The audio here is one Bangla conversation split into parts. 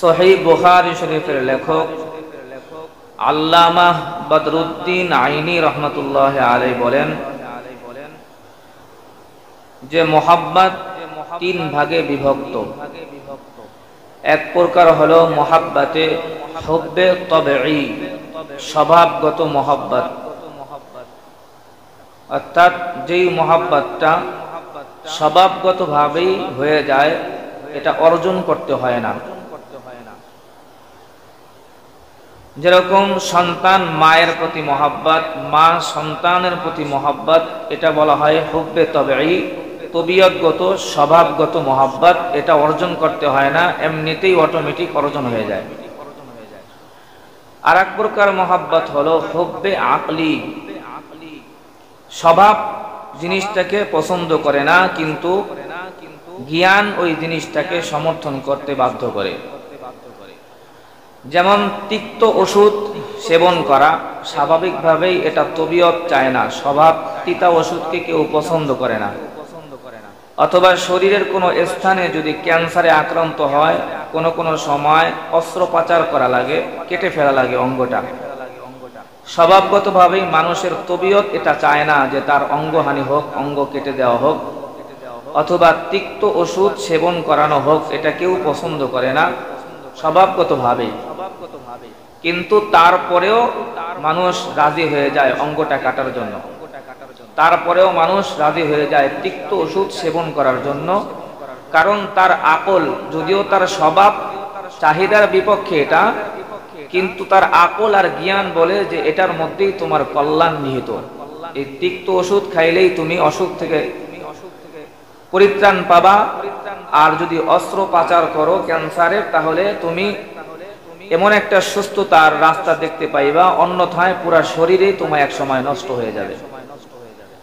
সহিহ বুখারী শরীফের লেখক আল্লামা বদরুদ্দিন আইনি রহমতুল্লাহ আলাইহি বলেন যে মোহাব্বত তিন ভাগে বিভক্ত। এক প্রকার হলো মোহাব্বতে হুব্বে তবঈ, স্বভাবগত মোহাব্বত, অর্থাৎ যেই মোহাব্বতটা স্বভাবগতভাবেই হয়ে যায়, এটা অর্জন করতে হয় না। যেরকম সন্তান মায়ের প্রতি মহব্বত, মা সন্তানের প্রতি মহব্বত, এটা বলা হয় হুব্বে তবঈ, তবিয়তগত স্বভাবগত মহব্বত। এটা অর্জন করতে হয় না, এমনিতেই অটোমেটিক অর্জন হয়ে যায়। আর এক প্রকার মহব্বত হলো হুব্বে আকলি, স্বভাব জিনিসটাকে পছন্দ করে না, কিন্তু জ্ঞান ওই জিনিসটাকে সমর্থন করতে বাধ্য করে। যেমন তিক্ত ওষুধ সেবন করা, স্বাভাবিকভাবেই এটা তবিয়ত চায় না, স্বভাব তিতা ওষুধকে কেউ পছন্দ করে না। অথবা শরীরের কোনো স্থানে যদি ক্যান্সারে আক্রান্ত হয়, কোনো সময় অস্ত্রোপচার করা লাগে, কেটে ফেলা লাগে অঙ্গটা, স্বভাবগতভাবেই মানুষের তবিয়ত এটা চায় না যে তার অঙ্গহানি হোক, অঙ্গ কেটে দেওয়া হোক, অথবা তিক্ত ওষুধ সেবন করানো হোক, এটা কেউ পছন্দ করে না স্বভাবগতভাবেই। কিন্তু তারপরেও মানুষ রাজি হয়ে যায় অঙ্গটা কাটার জন্য, তারপরেও মানুষ রাজি হয়ে যায় তিক্ত ওষুধ সেবন করার জন্য। কারণ তার আকল, যদিও তার স্বভাব চাহিদার বিপক্ষে এটা, কিন্তু তার আকল আর জ্ঞান বলে যে এটার মধ্যেই তোমার কল্যাণ নিহিত। এই তিক্ত ওষুধ খাইলেই তুমি অসুখ থেকে পরিত্রাণ পাবা, আর যদি অস্ত্রোপচার করো ক্যান্সারের, তাহলে তুমি এমন একটা সুস্থতার রাস্তা দেখতে পাইবা, অন্যথায় পুরা শরীরেই তোমার এক সময় নষ্ট হয়ে যাবে।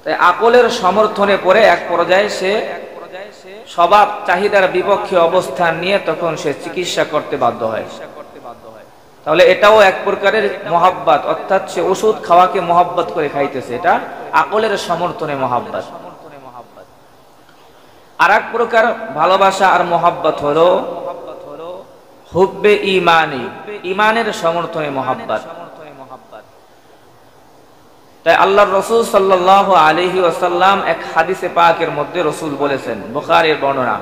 তাই আকলের সমর্থনে পড়ে এক পর্যায়ে সে স্বভাব চাহিদার বিপক্ষে অবস্থান নিয়ে তখন সে চিকিৎসা করতে বাধ্য হয়। তাহলে এটাও এক প্রকারের মহব্বত, অর্থাৎ সে ওষুধ খাওয়াকে মহব্বত করে খাইতেছে, এটা আকলের সমর্থনে মহব্বত। আর এক প্রকার ভালোবাসা আর মহব্বত হলো হুব্বে ঈমানি, ঈমানের সমর্থনে মহব্বত। তাই আল্লাহর রাসূল সাল্লাল্লাহু আলাইহি ওয়াসাল্লাম এক হাদিসে পাকের মধ্যে রাসূল বলেছেন, বুখারীর বর্ণনা,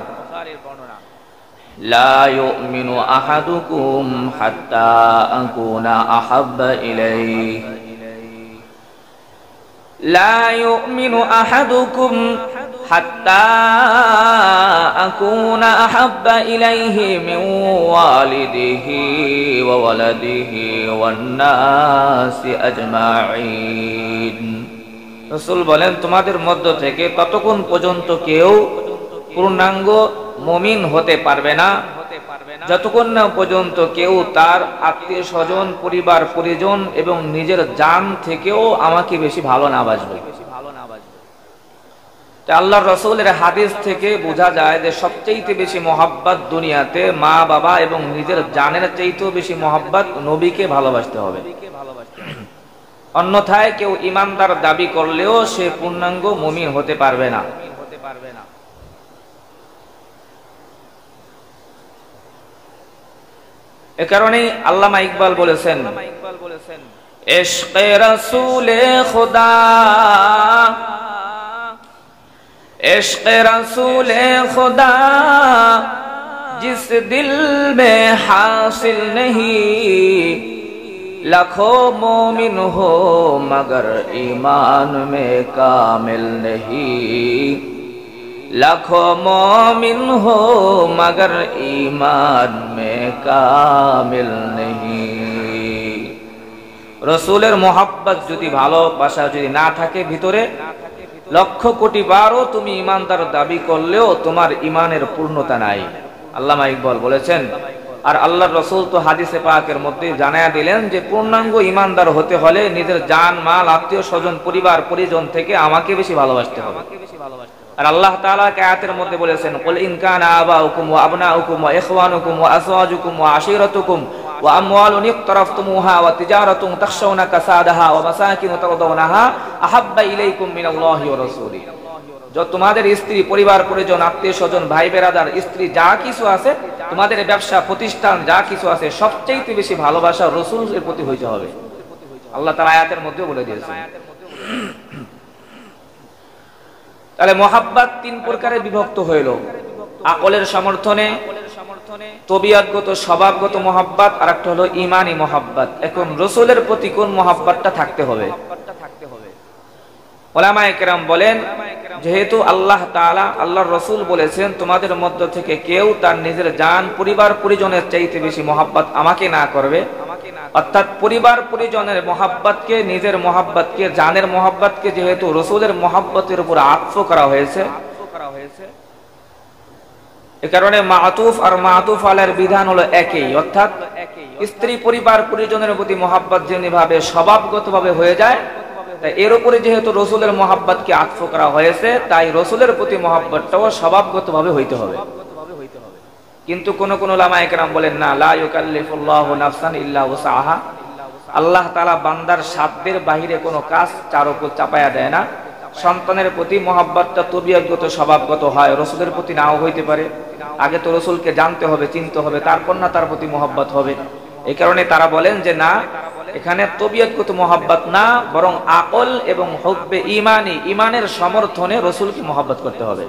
লা ইউমিনু আহাদুকুম হাত্তা আকুনা আহাব্বা ইলাইহি, লা ইউমিনু আহাদুকুম হাত্তা আকুনা আহাব্বা ইলাইহি মিন ওয়ালিদিহি ওয়া ওয়ালাদিহি ওয়ান নাসি আজমাইন। রাসূল বলেন, তোমাদের মধ্য থেকে ততক্ষণ পর্যন্ত কেউ পূর্ণাঙ্গ মুমিন হতে পারবে না যতক্ষণ না পর্যন্ত কেউ তার আত্মীয় স্বজন, পরিবার পরিজন এবং নিজের জান থেকেও আমাকে বেশি ভালো না বাসবে। আল্লাহর রাসূলের হাদিস থেকে বোঝা যায় যে সবচেয়ে বেশি মহব্বত দুনিয়াতে মা বাবা এবং নিজের জানের চাইতেও বেশি মহব্বত নবীকে ভালোবাসতে হবে। অন্যথায় কেউ ঈমানদার দাবি করলেও সে পূর্ণাঙ্গ মুমিন হতে পারবে না। এ কারণেই আল্লামা ইকবাল বলেছেন, ইশকে রাসূলে খুদা, इश्क़ रसूल खुदा जिस दिल में हासिल नहीं, लाखों मोमिन हो मगर ईमान में कामिल नहीं, लाखों मोमिन हो मगर ईमान में कामिल नहीं। रसूलेर मोहब्बत যদি ভালোবাসা যদি না থাকে ভিতরে, লক্ষ কোটি বারও তুমি ঈমানদার দাবি করলেও তোমার ঈমানের পূর্ণতা নাই। আল্লামা ইকবাল বলেছেন। আর আল্লাহর রাসূল তো হাদিসে পাকের মধ্যে জানায়া দিলেন যে পূর্ণাঙ্গ ঈমানদার হতে হলে নিজের জান মাল আত্মীয় স্বজন পরিবার পরিজন থেকে আমাকে বেশি ভালোবাসতে হবে। আর আল্লাহ তাআলা আয়াতের মধ্যে বলেছেন, কুল ইন কানা আবাউকুম ওয়া আবনাউকুম ওয়া ইখওয়ানুকুম ওয়া আযওয়াজুকুম ওয়া আশীরাতুকুম ওয়া আমওয়ালুন ইকতারাফতুমুহা ওয়া তিজারাতুন তাখশাউনা কাসাদাহা ওয়া মাসাকিন তারদাউনাহা আহাব্বা ইলাইকুম মিনাল্লাহি ওয়া রাসূলি। যত তোমাদের স্ত্রী পরিবার পরিজন আত্মীয় স্বজন ভাই বেরাদার স্ত্রী যা কিছু আছে তোমাদের ব্যবসা প্রতিষ্ঠান যা কিছু আছে সবচেয়ে বেশি ভালোবাসা রাসূলের প্রতি হইতে হবে। আল্লাহ তাআলা আয়াতের মধ্যে বলে দিয়েছেন। তাহলে মহাব্বত তিন প্রকারে বিভক্ত হইল, আকলের সমর্থনে, তবিয়তগত স্বভাবগত মহাব্বত, আর একটা হলো ঈমানি মহাব্বত। এখন রাসূলের প্রতি কোন মহাব্বতটা থাকতে হবে? উলামায়ে কেরাম বলেন, যেহেতু আল্লাহ তাআলা আল্লাহর রাসূল বলেছেন তোমাদের মধ্য থেকে কেউ তার নিজের জান পরিবার পরিজনের চাইতে বেশি মহাব্বত আমাকে না করবে, অর্থাৎ পরিবার পরিজনের মহাব্বতকে, নিজের মহাব্বতকে, জানের মহাব্বতকে যেহেতু রাসূলের মহাব্বতের উপর আতফ করা হয়েছে, এ কারণে মাতুফ আর মাতুফ আলাইহির বিধান হলো একই, অর্থাৎ স্ত্রী পরিবার পরিজনের প্রতি মহাব্বত যেভাবে স্বভাবগতভাবে হয়ে যায়, তাই এর উপরে যেহেতু রাসূলের মহাব্বতকে আতফ করা হয়েছে, তাই রাসূলের প্রতি মহাব্বতটাও স্বভাবগতভাবে হইতে হবে। কিন্তু কোন কোন উলামায়ে কেরাম বলেন না, লা ইউকাল্লিফুল্লাহু নাফসান ইল্লা উসআহা, আল্লাহ তাআলা বান্দার সাধ্যের বাহিরে কোনো কাজ তার উপর চাপায়া দেয় না। সন্তানের প্রতি মহাব্বতটা তবিয়তগত স্বভাবগত হয়, রাসূলের প্রতি নাও হইতে পারে। আগে তো রাসূলকে জানতে হবে, চিনতে হবে, তারপর না তার প্রতি মহাব্বত হবে। এই কারণে তারা বলেন যে না, এখানে তবিয়তগত মহাব্বত না, বরং আকল এবং হুব্বে ঈমানি, ঈমানের সমর্থনে রাসূলকে মহাব্বত করতে হবে।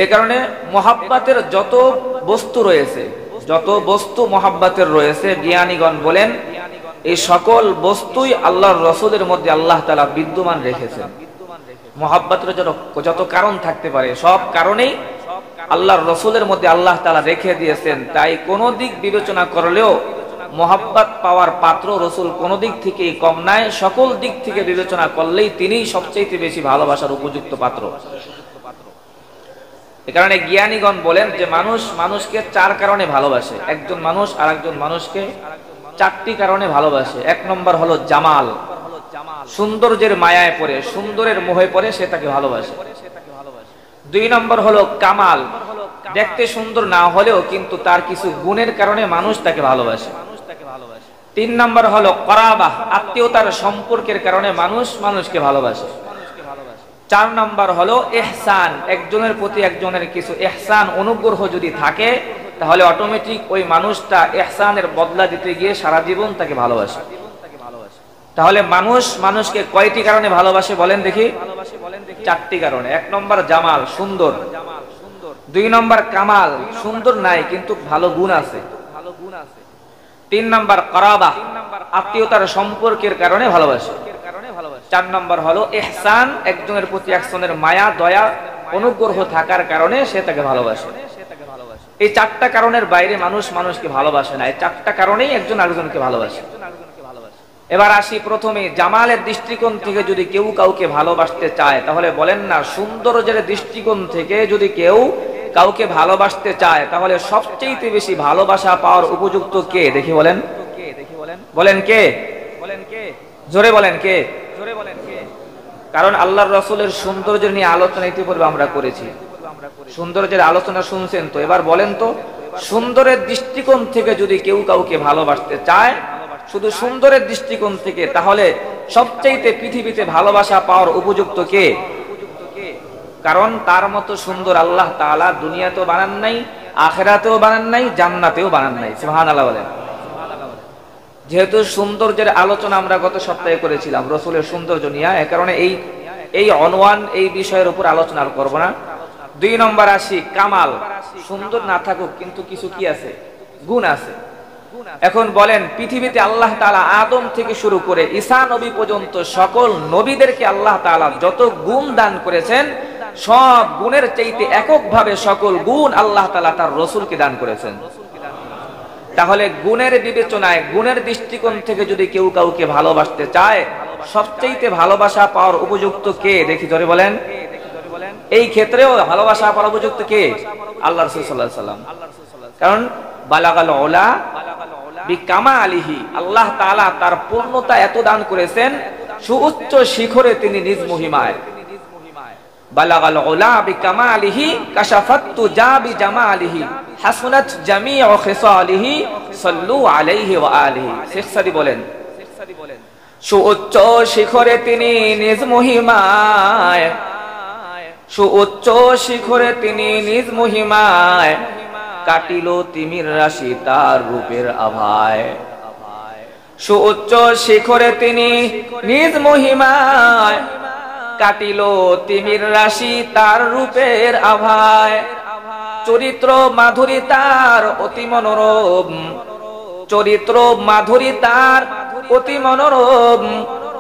এই কারণে মহাব্বতের যত বস্তু রয়েছে, যত বস্তু মহাব্বতের রয়েছে, জ্ঞানীগণ বলেন এই সকল বস্তুই আল্লাহর রাসূলের মধ্যে আল্লাহ তাআলা বিদ্যমান রেখেছেন। মহাব্বতের যত কারণ থাকতে পারে সব কারণেই আল্লাহর রাসূলের মধ্যে আল্লাহ তাআলা রেখে দিয়েছেন। তাই কোন দিক বিবেচনা করলেও মহাব্বত পাওয়ার পাত্র রাসূল কোন দিক থেকেই কম নাই, সকল দিক থেকে বিবেচনা করলেই তিনিই সবচেয়ে বেশি ভালোবাসার উপযুক্ত পাত্র। এ কারণে জ্ঞানীগণ বলেন যে মানুষ মানুষকে চার কারণে ভালোবাসে, একজন মানুষ আর একজন মানুষকে চারটি কারণে ভালোবাসে। এক নম্বর হলো জামাল, সৌন্দর্যের মায়ায় পড়ে, সুন্দরের মোহে পড়ে সে তাকে ভালোবাসে। দুই নম্বর হলো কামাল, দেখতে সুন্দর না হলেও কিন্তু তার কিছু গুণের কারণে মানুষ তাকে ভালোবাসে। তিন নম্বর হলো করাবাহ, আত্মীয়তার সম্পর্কের কারণে মানুষ মানুষকে ভালোবাসে। চার নম্বর হলো ইহসান, একজনের প্রতি একজনের কিছু ইহসান অনুগ্রহ যদি থাকে তাহলে অটোমেটিক ওই মানুষটা ইহসানের বদলা দিতে গিয়ে সারা জীবন তাকে ভালোবাসে। তাহলে মানুষ মানুষকে কয়টি কারণে ভালোবাসে বলেন দেখি? চারটি কারণে। এক নম্বর জামাল, সুন্দর। দুই নম্বর কামাল, সুন্দর নাই কিন্তু ভালো গুণ আছে। তিন নম্বর করাবা, আত্মীয়তার সম্পর্কের কারণে ভালোবাসে। চার নম্বর হলো ইহসান, একজনের প্রতি একজনের মায়া দয়া অনুগ্রহ থাকার কারণে সে তাকে ভালোবাসে। এই চারটা কারণের বাইরে মানুষ মানুষকে ভালোবাসে না, এই চারটা কারণেই একজন আরেকজনকে ভালোবাসে। এবার আসি প্রথমে জামালের দৃষ্টিকোণ থেকে যদি কেউ কাউকে ভালোবাসতে চায় তাহলে বলেন না, সৌন্দর্যের দৃষ্টিকোণ থেকে যদি কেউ কাউকে ভালোবাসতে চায় তাহলে সবচেয়ে বেশি ভালোবাসা পাওয়ার উপযুক্ত কে দেখি বলেন? বলেন কে? জোরে বলেন কে? কারণ আল্লাহর রাসূলের সৌন্দর্য নিয়ে আলোচনা ইতিপূর্বে আমরা করেছি, সৌন্দর্যের আলোচনা শুনছেন তো। এবার বলেন তো, সুন্দরের দৃষ্টিকোণ থেকে যদি কেউ কাউকে ভালোবাসতে চায়, শুধু সুন্দরের দৃষ্টিকোণ থেকে, তাহলে সবচেয়ে পৃথিবীতে ভালোবাসা পাওয়ার উপযুক্ত কে? কারণ তার মতো সুন্দর আল্লাহ তাআলা দুনিয়াতেও বানান নাই, আখিরাতেও বানান নাই, জান্নাতেও বানান নাই। সুবহানাল্লাহ বলেন। যেহেতু সৌন্দর্যের আলোচনা আমরা গত সপ্তাহে করেছিলাম রাসূলের সৌন্দর্য নিয়ে, এই কারণে এই অনওয়ান এই বিষয়ের উপর আলোচনা করব না। দুই নম্বর আসি কামাল, সুন্দর না থাকুক কিন্তু কিছু কি আছে? গুণ আছে। এখন বলেন, পৃথিবীতে আল্লাহ তাআলা আদম থেকে শুরু করে ঈসা নবী পর্যন্ত সকল নবীদেরকে আল্লাহ তাআলা যত গুণ দান করেছেন, সব গুণের চাইতে এককভাবে সকল গুণ আল্লাহ তাআলা তার রাসূলকে দান করেছেন। তাহলে গুণের বিবেচনায়, গুণের দৃষ্টিকোণ থেকে যদি কেউ কাউকে ভালোবাসতে চায়, সবচেয়ে ভালোবাসা পাওয়ার উপযুক্ত কে দেখি জোরে বলেন? এই ক্ষেত্রেও ভালোবাসা পাওয়ার উপযুক্ত কে? আল্লাহ রাসূল সাল্লাল্লাহু আলাইহি সাল্লাম। কারণ বালাগাল উলা বিকামালিহি, আল্লাহ তাআলা তার পূর্ণতা এত দান করেছেন, সুউচ্চ শিখরে তিনি নিজ মহিমায়। বালাগাল উলা বিকামালিহি কাশাফাতু জাবি জামালিহি হাসনাত জামিউ খিসালিহি সাল্লু আলাইহি ওয়া আলিহি। শেখ সাদি বলেন, সুউচ্চ শিখরে তিনি নিজ মহিমায় সুউচ্চ শিখরে তিনি নিজ মহিমায়, কাটিল তিমির রাশি তার রূপের আভায়। সুউচ্চ শিখরে তিনি নিজ মহিমায়, কাটিল তিমির রাশি তার রূপের আভায়। চরিত্র মাধুরী তার অতি মনোরম, চরিত্র মাধুরী তার অতি মনোরম,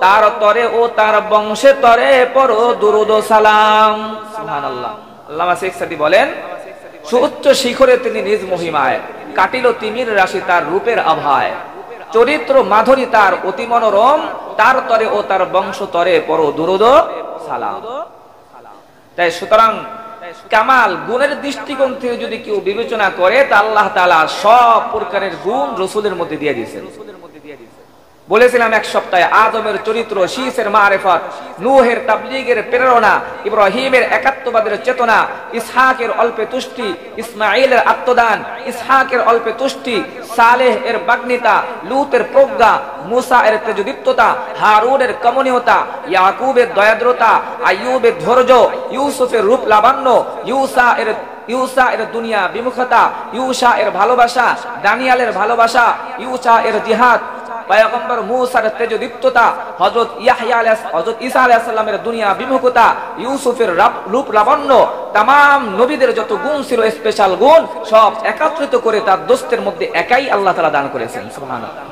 তার তরে ও তার বংশে তরে পর দুরুদ সালাম। সুবহানাল্লাহ। আল্লামা শেখ সাদী বলেন, সুউচ্চ শিখরে তিনি নিজ মহিমায়, কাটিল তিমির রাশি তার রূপের আভায়। চরিত্র মাধুরী তার অতি মনোরম, তার তরে ও তার বংশ তরে পর দুরুদ সালাম। তাই সুতরাং কামাল গুণের দৃষ্টিকোণ থেকে যদি কেউ বিবেচনা করে, তা আল্লাহ তাআলা সব প্রকারের গুণ রাসূলের মধ্যে দিয়ে দিয়েছেন। বলেছিলাম এক সপ্তাহে, আদমের চরিত্র, শীসের মারিফত, নূহের তাবলীগের প্রেরণা, ইব্রাহিমের একাত্মবাদের চেতনা, ইসহাকের অল্পে তুষ্টি, ইসমাঈলের আত্মদান, ইসহাকের অল্পে তুষ্টি, সালেহ এর বাগ্মিতা, লূতের প্রজ্ঞা, মুসা এর তেজদীপ্ততা, হারুনের কমনীয়তা, ইয়াকুবের দয়াদ্রতা, আইয়ুবের ধৈর্য, ইউসুফের রূপ লাবণ্য, ইউসা এর দুনিয়া বিমুখতা, ইউসা এর ভালোবাসা, দানিয়ালের ভালোবাসা, ইউসা এর জিহাদ, পয়গম্বর মুসার তেজদীপ্ততা, হযরত ঈসা আলাইহিস সালামের দুনিয়া বিমুখতা, ইউসুফের রূপ লাবণ্য, तमाम নবীদের যত গুণ ছিল, স্পেশাল গুণ সব একত্রিত করে তার দোস্তের মধ্যে একাই আল্লাহ তাআলা দান করেছেন। সুবহানাল্লাহ।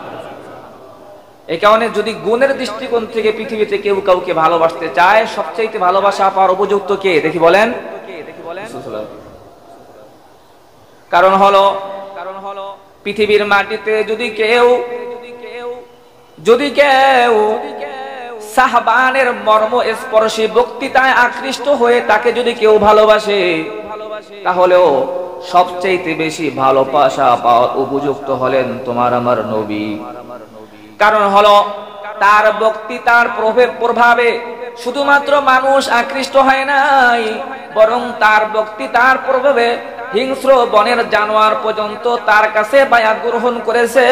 এই কারণে যদি গুণের দৃষ্টিকোণ থেকে পৃথিবীতে কেউ কাউকে ভালোবাসতে চায়, সবচেয়ে ভালোবাসা পাওয়ার উপযুক্ত কে? দেখি বলেন। কারণ হলো পৃথিবীর মাটিতে যদি কেউ সাহাবানের মর্ম স্পর্শী বক্তৃতায় আকৃষ্ট হয়ে তাকে যদি কেউ ভালোবাসে, তাহলেও সবচেয়ে বেশি ভালোবাসা পাওয়ার উপযুক্ত হলেন তোমার আমার নবী। কারণ হলো তার বক্তৃতার প্রভাবে শুধুমাত্র মানুষ আকৃষ্ট হয় নাই, বরং তার বক্তৃতার প্রভাবে হিংস্র বনের জানোয়ার পর্যন্ত তার কাছে বায়াত গ্রহণ করেছে।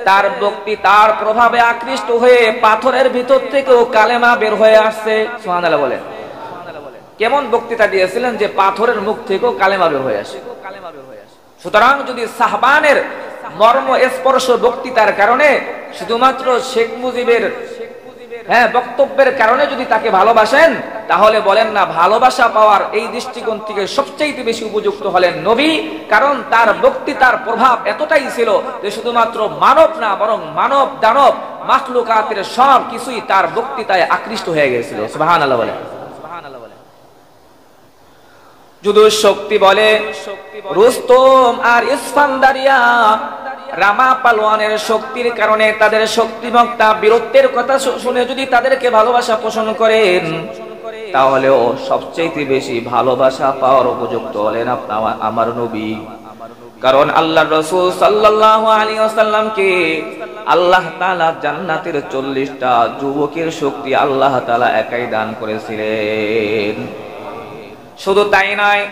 তার বক্তৃতার প্রভাবে আকৃষ্ট হয়ে পাথরের ভিতর থেকেও কালেমা বের হয়ে আসছে। সুবহানাল্লাহ বলেন। কেমন বক্তৃতা দিয়েছিলেন যে পাথরের মুখ থেকেও কালেমা বের হয়ে আসে। সুতরাং যদি সাহাবানের মর্ম স্পর্শ বক্তৃতার কারণে, শুধুমাত্র শেখ মুজিবের বক্তব্যের কারণে যদি তাকে ভালোবাসেন, তাহলে বলেন না ভালোবাসা পাওয়ার এই দৃষ্টিকোণ থেকে সবচেয়ে বেশি উপযুক্ত হলেন নবী। কারণ তার বক্তৃতার প্রভাব এতটাই ছিল যে শুধুমাত্র মানব না, বরং মানব দানব মাখলুকাতের সব কিছুই তার বক্তৃতায় আকৃষ্ট হয়ে গিয়েছিল। সুবহানাল্লাহ বলে। যুদ্ধ শক্তি বলে রুস্তম আর ইসফান্দারিয়া, রামা পালোয়ানের শক্তির কারণে তাদের শক্তিমত্তা বীরত্বের কথা শুনে যদি তাদেরকে ভালোবাসা পোষণ করেন, তাহলেও সবচেয়ে বেশি ভালোবাসা পাওয়ার উপযুক্ত হলেন আমার নবী। কারণ আল্লাহর রাসূল সাল্লাল্লাহু আলাইহি ওয়াসাল্লামকে আল্লাহ তাআলা জান্নাতের 40টা যুবকের শক্তি আল্লাহ তাআলা একাই দান করেছিলেন। শুধু তাই নয়,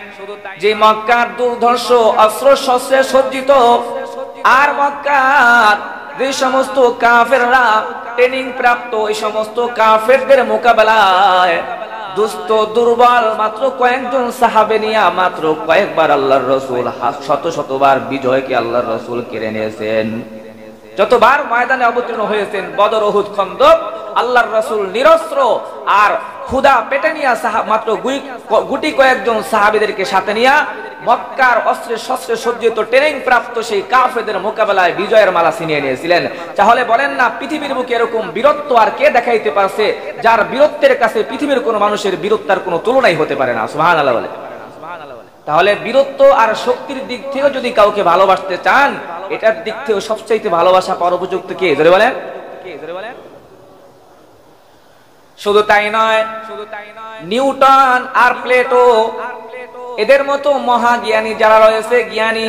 যে মক্কার দুর্ধর্ষ অস্ত্র শস্ত্রে সজ্জিত, আর মক্কার যে সমস্ত কাফেররা ট্রেনিং প্রাপ্ত, এই সমস্ত কাফেরদের মোকাবেলায় দুস্থ দুর্বল মাত্র কয়েকজন সাহাবে নিয়ে মাত্র কয়েকবার আল্লাহর রাসূল শতবার বিজয়কে আল্লাহর রাসূল কেড়ে নিয়েছেন। যতবার ময়দানে অবতীর্ণ হয়েছেন, বদর, উহুদ, খন্দক, আল্লাহর রাসূল নিরস্ত্র আর ক্ষুধা পেটে নিয়ে মাত্র গুটি কয়েকজন সাহাবীদেরকে সাথে নিয়ে মক্কার অস্ত্রে শস্ত্রে সজ্জিত ট্রেনিং প্রাপ্ত সেই কাফেরদের মোকাবেলায় বিজয়ের মালা ছিনিয়ে নিয়েছিলেন। তাহলে বলেন না পৃথিবীর বুকে এরকম বীরত্ব আর কে দেখাইতে পারছে, যার বীরত্বের কাছে পৃথিবীর কোনো মানুষের বীরত্বের কোনো তুলনাই হতে পারে না। সুবহানাল্লাহ বলে। তাহলে বীরত্ব আর শক্তির দিক থেকেও যদি কাউকে ভালোবাসতে চান, এটার দিক থেকেও সবচাইতে ভালোবাসা পাওয়ার উপযুক্ত কে? জোরে বলেন। শুধু তাই নয়, নিউটন আর প্লেটো এদের মতো মহাজ্ঞানী যারা রয়েছে, জ্ঞানী,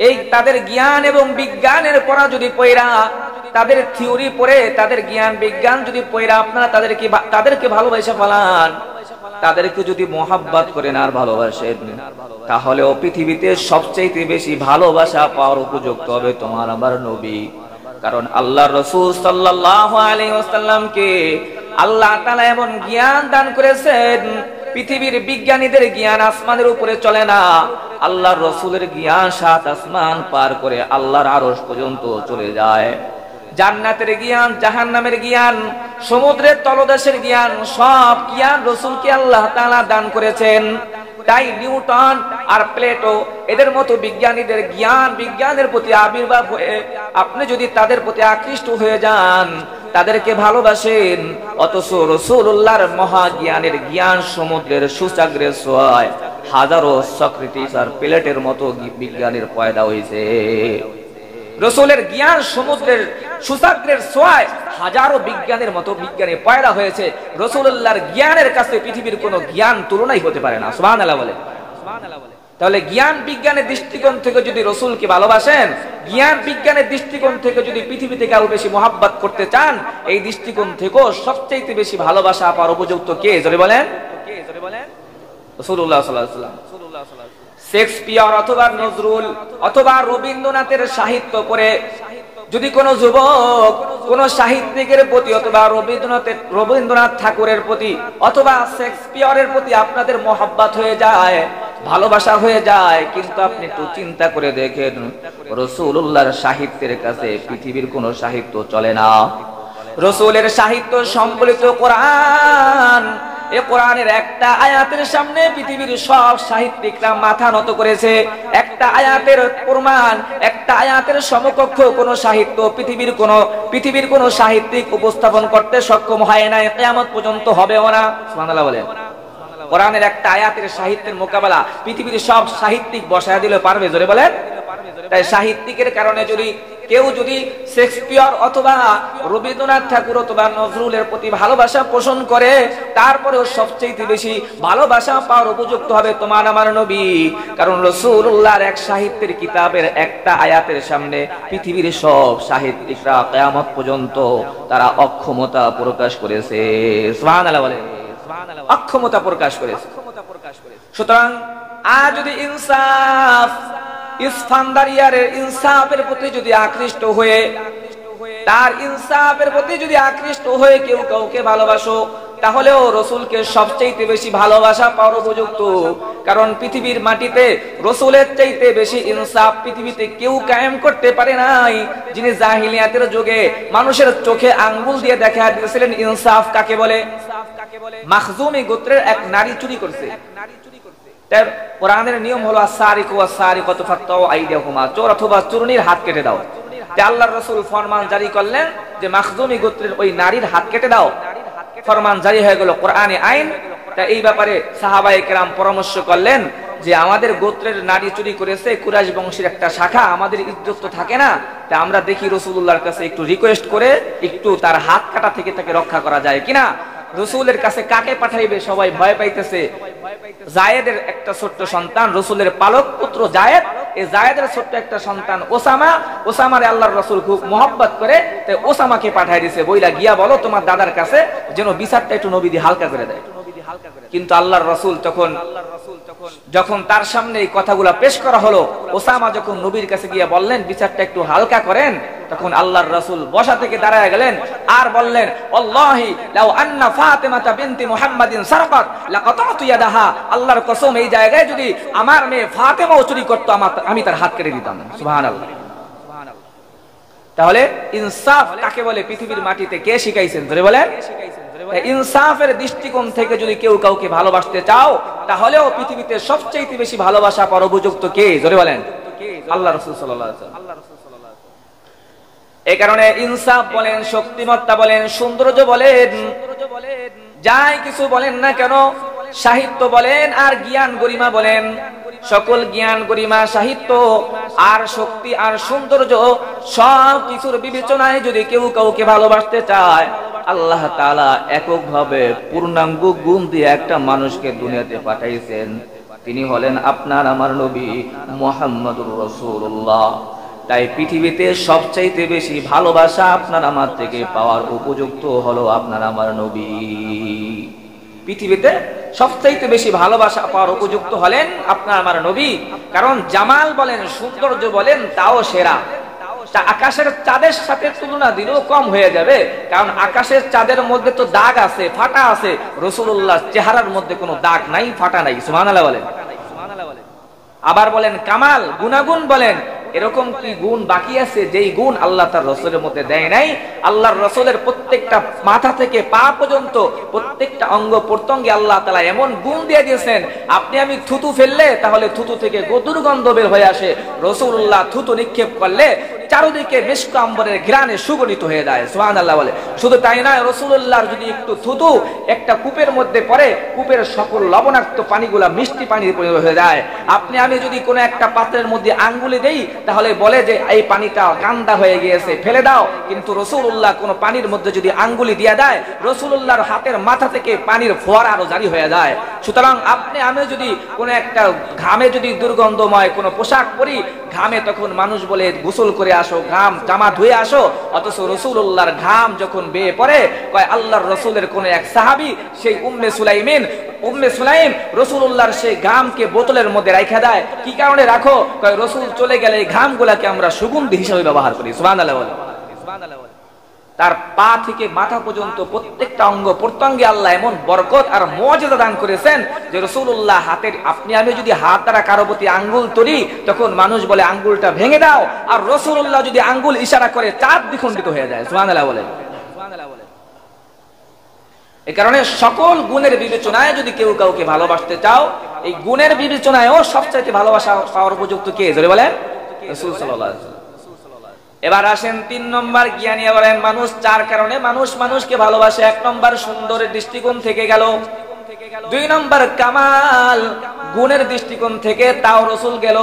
এই তাদের জ্ঞান এবং বিজ্ঞানের পড়া যদি পয়রা, তাদের থিওরি পড়ে, তাদের জ্ঞান বিজ্ঞান যদি পয়রা আপনারা তাদেরকে ভালোবাসা ফেলান, তাদেরকে যদি মোহাব্বত করেন আর ভালোবাসেন, তাহলেও পৃথিবীতে সবচেয়ে বেশি ভালোবাসা পাওয়ার উপযুক্ত হবে তোমার আমার নবী। কারণ আল্লাহর রাসূল সাল্লাল্লাহু আলাইহি ওয়াসাল্লামকে আল্লাহ তাআলা এমন জ্ঞান দান করেছেন পৃথিবীর বিজ্ঞানীদের জ্ঞান আসমানের উপরে চলে না, আল্লাহর রাসূলের জ্ঞান 7 আসমান পার করে আল্লাহর আরশ পর্যন্ত চলে যায়। জান্নাতের জ্ঞান, জাহান্নামের জ্ঞান, সমুদ্রের তলদেশের জ্ঞান, সব জ্ঞান রাসূলকে আল্লাহ তাআলা দান করেছেন। তাই নিউটন আর প্লেটো এদের মতো বিজ্ঞানীদের জ্ঞান বিজ্ঞানের প্রতি আবির্ভাব হয়ে আপনি যদি তাদের প্রতি আকৃষ্ট হয়ে যান, তাদেরকে ভালোবাসেন, অথচ রাসূলুল্লাহর মহাজ্ঞানের জ্ঞান সমুদ্রের সুসাগরের ছোঁয়ায় হাজারো সক্রেটিস আর প্লেটের মতো বিজ্ঞানীর পয়দা হয়েছে। রাসূলের জ্ঞান সমুদ্রের সুসাগরের ছোঁয়ায় হাজারো বিজ্ঞানের মতো বিজ্ঞানী পয়দা হয়েছে। রাসূলুল্লাহর জ্ঞানের কাছে পৃথিবীর কোনো জ্ঞান তুলনাই হতে পারে না। সুবহানাল্লাহ বলে। তাহলে জ্ঞান বিজ্ঞানের দৃষ্টিকোণ থেকে যদি রাসূলকে ভালোবাসেন, জ্ঞান বিজ্ঞানের দৃষ্টিকোণ থেকে যদি পৃথিবী থেকে আরো বেশি মহব্বত করতে চান, এই দৃষ্টিকোণ থেকেও সবচেয়ে বেশি ভালোবাসা পাওয়ার উপযুক্ত কে? জোরে বলেন। রাসূলুল্লাহ সাল্লাল্লাহু আলাইহি ওয়াসাল্লাম। শেক্সপিয়ার অথবা নজরুল অথবা রবীন্দ্রনাথের সাহিত্য পড়ে যদি কোনো যুবক কোন সাহিত্যিকের প্রতি অথবা রবীন্দ্রনাথ ঠাকুরের প্রতি অথবা শেক্সপিয়ারের প্রতি আপনাদের মহব্বত হয়ে যায়, ভালোবাসা হয়ে যায়, কিন্তু আপনি একটু চিন্তা করে দেখেন রাসূলুল্লাহর সাহিত্যের কাছে পৃথিবীর কোন সাহিত্য চলে না। রাসূলের সাহিত্য সম্বলিত কোরআন, এই কোরআনের একটা আয়াতের সামনে পৃথিবীর সব সাহিত্যিকরা মাথা নত করেছে। একটা আয়াতের প্রমাণ, একটা আয়াতের সমকক্ষ কোন সাহিত্য পৃথিবীর কোন সাহিত্যিক উপস্থাপন করতে সক্ষম হয় না, কিয়ামত পর্যন্ত হবেও না। সুবহানাল্লাহ বলেন। কোরআনের একটা আয়াতের সাহিত্যের মোকাবেলা পৃথিবীর সব সাহিত্যিক বসায় দিলে পারবে? জোরে বলেন। তাই সাহিত্যিকের কারণে কেউ যদি শেক্সপিয়ার অথবা রবীন্দ্রনাথ ঠাকুর অথবা নজরুলের প্রতি ভালোবাসা পোষণ করে, তারপরেও সবচেয়ে বেশি ভালোবাসা পাওয়ার উপযুক্ত হবে তোমার আমার নবী। কারণ রাসূলুল্লাহর এক সাহিত্যের কিতাবের একটা আয়াতের সামনে পৃথিবীর সব সাহিত্যিকরা কিয়ামত পর্যন্ত তারা অক্ষমতা প্রকাশ করেছে। সুবহানাল্লাহ বলে। অক্ষমতা প্রকাশ করেছে। সুতরাং আজ যদি ইনসাফ, ইসফান্দারিয়ারের ইনসাফের প্রতি যদি আকৃষ্ট হয়ে, তার ইনসাফের প্রতি যদি আকৃষ্ট হয়ে কেউ কাউকে ভালোবাসো, তাহলেও রাসূলকে সবচেয়ে বেশি ভালোবাসা পাওয়ার উপযুক্ত। কারণ পৃথিবীর মাটিতে রাসূলের চাইতে বেশি ইনসাফ পৃথিবীতে কেউ কায়েম করতে পারে নাই। যিনি জাহিলিয়াতের যুগে মানুষের চোখে আঙ্গুল দিয়ে দেখা দিয়েছিলেন ইনসাফ কাকে বলে। মাখজুমি গোত্রের এক নারী চুরি করছে। তার কোরআনের নিয়ম হলো আস-সারিকু ওয়াস-সারিকাতু ফাকতাউ আইদিয়াহুমা, চোর অথবা চোরনির হাত কেটে দাও। তে আল্লাহর রাসূল ফরমান জারি করলেন যে মাখজুমি গোত্রের ওই নারীর হাত কেটে দাও। ফরমান জারি হয়ে গেল, কোরআনে আইন। তা এই ব্যাপারে সাহাবায়ে কেরাম পরামর্শ করলেন যে আমাদের গোত্রের নারী চুরি করেছে, কুরাইশ বংশের একটা শাখা, আমাদের ইজ্জত তো থাকে না, তা আমরা দেখি রাসূলুল্লাহর কাছে একটু রিকোয়েস্ট করে একটু তার হাত কাটা থেকে তাকে রক্ষা করা যায় কিনা। রাসূলের কাছে কাকে পাঠাইবে সবাই ভয় পাইতেছে। জায়েদের একটা ছোট্ট সন্তান, রাসূলের পালক পুত্র জায়েদ, এই জায়েদের ছোট্ট একটা সন্তান ওসামা, ওসামারে আল্লাহর রাসূল খুব মহব্বত করে, তাই ওসামাকে পাঠাই দিয়েছে, বইলা গিয়া বলো তোমার দাদার কাছে যেন বিচারটা একটু নবী দিয়ে হালকা করে দেয়। কিন্তু আল্লাহর রাসূল যখন তার সামনে এই কথাগুলা পেশ করা হলো, ওসামা যখন নবীর কাছে গিয়া বললেন বিচারটা একটু হালকা করেন, তখন আল্লাহর রাসূল বসা থেকে দাঁড়ায় গেলেন আর বললেন, আল্লাহি লাউ আন্না ফাতিমাতা বিনতি মুহাম্মাদিন সারাকাত লাকাতাতু ইয়াদাহা, আল্লাহর কসম এই জায়গায় যদি আমার মেয়ে ফাতেমাও চুরি করত আমি তার হাত কেটে দিতাম। সুবহানাল্লাহ। তাহলে ইনসাফ কাকে বলে পৃথিবীর মাটিতে কে শিখাইছেন? ধরে বলেন। ইনসাফের দৃষ্টিকোণ থেকে যদি কেউ কাউকে ভালোবাসতে চাও, তাহলেও পৃথিবীতে সবচেয়ে বেশি ভালোবাসা পাওয়ার উপযুক্ত কে? জোরে বলেন। আল্লাহর রাসূল সাল্লাল্লাহু আলাইহি ওয়াসাল্লাম। এই কারণে ইনসাফ বলেন, শক্তিমত্তা বলেন, সৌন্দর্য বলেন, যাই কিছু বলেন না কেন, সাহিত্য বলেন আর জ্ঞান গরিমা বলেন, সকল জ্ঞান গরিমা সাহিত্য আর শক্তি আর সৌন্দর্য সব কিছুর বিবেচনায় যদি কেউ কাউকে ভালোবাসতে চায়, আল্লাহ তাআলা এককভাবে পূর্ণাঙ্গ গুণ দিয়ে একটা মানুষকে দুনিয়াতে পাঠাইছেন। তিনি হলেন আপনার আমার নবী মুহাম্মদুর রাসূলুল্লাহ। তাই পৃথিবীতে সবচাইতে বেশি ভালোবাসা আপনার আমার থেকে পাওয়ার উপযুক্ত হলো আপনার আমার নবী। পৃথিবীতে সবচাইতে বেশি ভালোবাসা পাওয়ার উপযুক্ত হলেন আপনার আমার নবী। কারণ জামাল বলেন, সৌন্দর্য বলেন, তাও সেরা। আকাশের চাঁদের সাথে তুলনা দিলেও কম হয়ে যাবে, কারণ আকাশের চাঁদের মধ্যে তো দাগ আছে, ফাটা আছে, রাসূলুল্লাহ চেহারার মধ্যে কোনো দাগ নাই, ফাটা নাই। সুবহানাল্লাহ বলেন। আবার বলেন কামাল, গুনাগুণ বলেন, এরকম কি গুণ বাকি আছে যেই গুণ আল্লাহ তার রাসূলের মধ্যে দেয় নাই? আল্লাহর রাসূলের প্রত্যেকটা মাথা থেকে পা পর্যন্ত প্রত্যেকটা অঙ্গ প্রত্যঙ্গে আল্লাহ তাআলা এমন গুণ দিয়ে দিয়েছেন, আপনি আমি থুতু ফেললে তাহলে থুতু থেকে দুর্গন্ধ বের হয়ে আসে, রাসূলুল্লাহ থুতু নিক্ষেপ করলে চারদিকে মিশক আম্বরের ঘ্রাণে সুগঠিত হয়ে যায়। সুবহানাল্লাহ বলে। শুধু তাই নয়, রাসূলুল্লাহর যদি একটু থুতু একটা কূপের মধ্যে পড়ে, কূপের সকল লবণাক্ত পানিগুলা মিষ্টি পানিতে পরিণত হয়ে যায়। আপনি আমি যদি কোনো একটা পাত্রের মধ্যে আঙ্গুলি দেই তাহলে বলে যে এই পানিটা গান্দা হয়ে গিয়েছে, ফেলে দাও। কিন্তু রাসূলুল্লাহ কোনো পানির মধ্যে যদি আঙ্গুলি দিয়ে দেয়, রাসূলুল্লাহর হাতের মাথা থেকে পানির ফোয়ারা আরো জারি হয়ে যায়। সুতরাং আপনি আমি যদি কোনো একটা ঘামে যদি দুর্গন্ধময় কোনো পোশাক পরি, ঘামে তখন মানুষ বলে গোসল করে আসো, ঘাম জামা ধুয়ে আসো, অথচ রাসূলুল্লাহর ঘাম যখন বেয়ে পড়ে, কয় আল্লাহর রাসূলের কোন এক সাহাবী সেই উম্মে সুলাইম রাসূলুল্লাহর সেই ঘামকে বোতলের মধ্যে রাখা দেয়। কি কারণে রাখো? কয় রাসূল চলে গেলে এই ঘামগুলোকে আমরা সুগন্ধি হিসেবে ব্যবহার করি। সুবহানাল্লাহ বলে। তার পা থেকে মাথা পর্যন্ত প্রত্যেকটা অঙ্গ প্রত্যঙ্গে আল্লাহ এমন বরকত আর মুআজিজা দান করেছেন যে রাসূলুল্লাহ হাতের, আপনি আমি যদি হাত দ্বারা কারো প্রতি আঙ্গুল তুলি তখন মানুষ বলে আঙ্গুলটা ভেঙে দাও, আর রাসূলুল্লাহ যদি আঙ্গুল ইশারা করে চাঁদ দ্বিখণ্ডিত হয়ে যায়। সুবহানাল্লাহ বলে। এই কারণে সকল গুণের বিবেচনায় যদি কেউ কাউকে ভালোবাসতে চাও, এই গুণের বিবেচনায়ও সবচাইতে ভালোবাসা পাওয়ার উপযুক্ত কে? জোরে বলেন রাসূল সাল্লাল্লাহু আলাইহি ওয়াসাল্লাম। এবার আসেন ৩ নম্বর জ্ঞানী বলেন মানুষ ৪ কারণে মানুষকে ভালোবাসে। ১ নম্বর সুন্দরের দৃষ্টিকোণ থেকে গেল, ২ নম্বর কামাল গুণের দৃষ্টিকোণ থেকে তাও রাসূল গেল,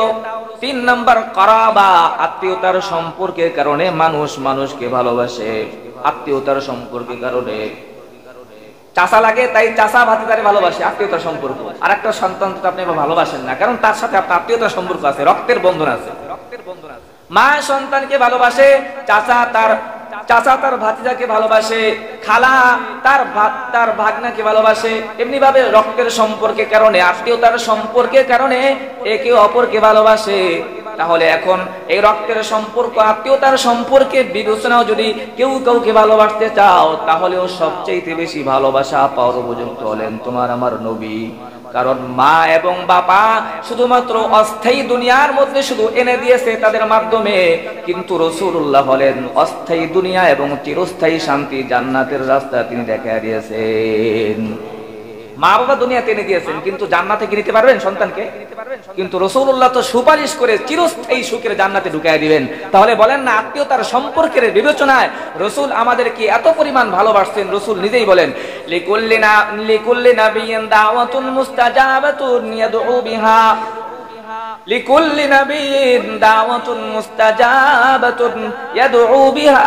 ৩ নম্বর করাবা আত্মীয়তার সম্পর্কের কারণে মানুষকে ভালোবাসে। আত্মীয়তার সম্পর্কের কারণে চাচা লাগে তাই চাচা ভাতিজারে ভালোবাসে, আত্মীয়তার সম্পর্ক। আর একটা সন্তান আপনি ভালোবাসেন না, কারণ তার সাথে আপনার আত্মীয়তার সম্পর্ক আছে, রক্তের বন্ধন আছে। মা সন্তানকে ভালোবাসে, চাচা তার ভাতিজাকে ভালোবাসে, খালা তার ভাগনাকে ভালোবাসে। এমনি ভাবে রক্তের সম্পর্কের কারণে, আত্মীয়তার সম্পর্কের কারণে একে অপরকে ভালোবাসে। তাহলে এখন এই রক্তের সম্পর্ক, আত্মীয়তার সম্পর্কে বিবেচনাও যদি কেউ কাউকে ভালোবাসতে চাও, তাহলেও সবচেয়ে বেশি ভালোবাসা পাওয়ার উপযুক্ত হলেন তোমার আমার নবী। কারণ মা এবং বাবা শুধুমাত্র অস্থায়ী দুনিয়ার মধ্যে শুধু এনে দিয়েছে তাদের মাধ্যমে, কিন্তু রাসূলুল্লাহ হলেন অস্থায়ী দুনিয়া এবং চিরস্থায়ী শান্তি জান্নাতের রাস্তা তিনি দেখায় দিয়েছেন। মা বাবা দুনিয়াতে এনে দিয়েছেন, কিন্তু জান্নাতে কি নিতে পারবেন সন্তানকে? কিন্তু রাসূলুল্লাহ তো সুপারিশ করে চিরস্থায়ী সুখের জান্নাতে ঢুকায় দিবেন। তাহলে বলেন না, আত্মীয়তার সম্পর্কের বিবেচনায় রাসূল আমাদেরকে এত পরিমাণ ভালোবাসছেন। রাসূল নিজেই বলেন লিকুল্লি নাবিয়্যিন দাওয়াতুন মুস্তাজাবাতুন ইয়াদউ বিহা, লিকুল্লি নাবিয়্যিন দাওয়াতুন মুস্তাজাবাতুন ইয়াদউ বিহা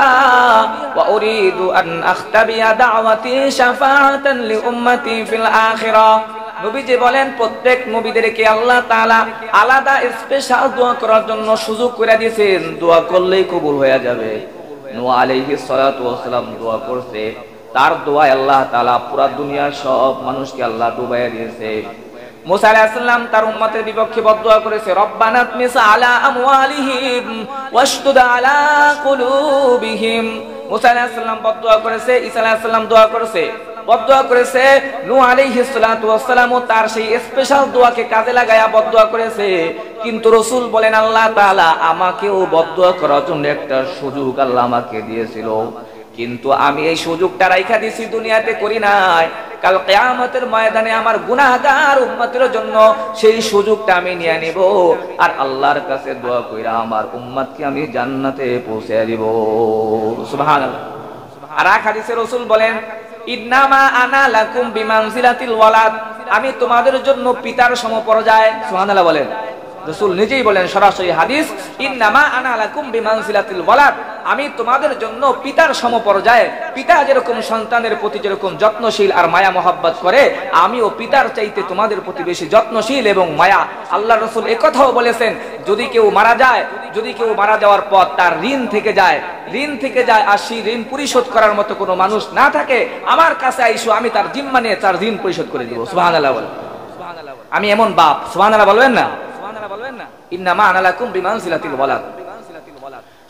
ওয়া উরিদু আন আখতাবিয়া দাওয়াতি শাফাআতান লি উম্মতি ফিল আখিরাহ। নবীজি বলেন প্রত্যেক নবীদেরকে আল্লাহ তাআলা আলাদা স্পেশাল দোয়া করার জন্য সুযোগ করে দিয়েছেন, দোয়া করলেই কবুল হয়ে যাবে। নূহ আলাইহিস সালাতু ওয়াস সালাম দোয়া করতে, তার দোয়ায় আল্লাহ তাআলা পুরো দুনিয়ার সব মানুষকে আল্লাহ ডুবাইয়া দিয়েছে। মুসা আলাইহিস সালাম তার উম্মতের বিপক্ষে বদদুয়া করেছে, রব্বানা তমিস আলা আমওয়ালিহিম ওয়াশদুদ আলা কুলুবিহিম। মুসা আলাইহিস সালাম বদদুয়া করেছে, ঈসা আলাইহিস সালাম দোয়া করেছে, বদদুয়া করেছে। নূহ আলাইহিস সালাতু ওয়াস সালাম তার সেই স্পেশাল দোয়াকে কাজে লাগায়া বদদুয়া করেছে। কিন্তু রাসূল বলেন আল্লাহ তাআলা আমাকেও বদদুয়া করার জন্য একটা সুযোগ আল্লাহ আমাকে দিয়েছিল, কিন্তু আমি এই সুযোগটা রাইখা দিছি, দুনিয়াতে করি নাই। কাল কিয়ামতের ময়দানে আমার গুনাহগার উম্মতের জন্য সেই সুযোগটা আমি নিয়ে নিব, আর আল্লাহর কাছে দোয়া কইরা আমার উম্মতকে আমি জান্নাতে পৌঁছে দিব। সুবহানাল্লাহ। আর এক হাদিসে রাসূল বলেন, ইন্নামা আনা লাকুম বিমানজিলাতিল ওয়ালাদ, আমি তোমাদের জন্য পিতার সমপর্যায়। সুবহানাল্লাহ বলেন। রাসূল নিজেই বলেন সরাসরি হাদিস, ইন্নামা আনা লাকুম বিমানজিলাতিল ওয়ালাদ, আমি তোমাদের জন্য পিতার সমপর্যায়ে। পিতা যেরকম সন্তানের প্রতি যেরকম যত্নশীল আর মায়া মহব্বত করে, আমিও পিতার চাইতে তোমাদের প্রতি বেশি যত্নশীল এবং মায়া। আল্লাহর রাসূল একথাও বলেছেন, যদি কেউ মারা যাওয়ার পর তার ঋণ থেকে যায় আর সেই ঋণ পরিশোধ করার মতো কোনো মানুষ না থাকে, আমার কাছে আইসো, আমি তার জিম্মা নিয়ে তার ঋণ পরিশোধ করে দিব। সুবহানাল্লাহ বলেন। আমি এমন বাপ। সুবহানাল্লাহ বলবেন না? ইন্নামা আনা লাকুম বিমানজিলাতিল ওয়ালাদ।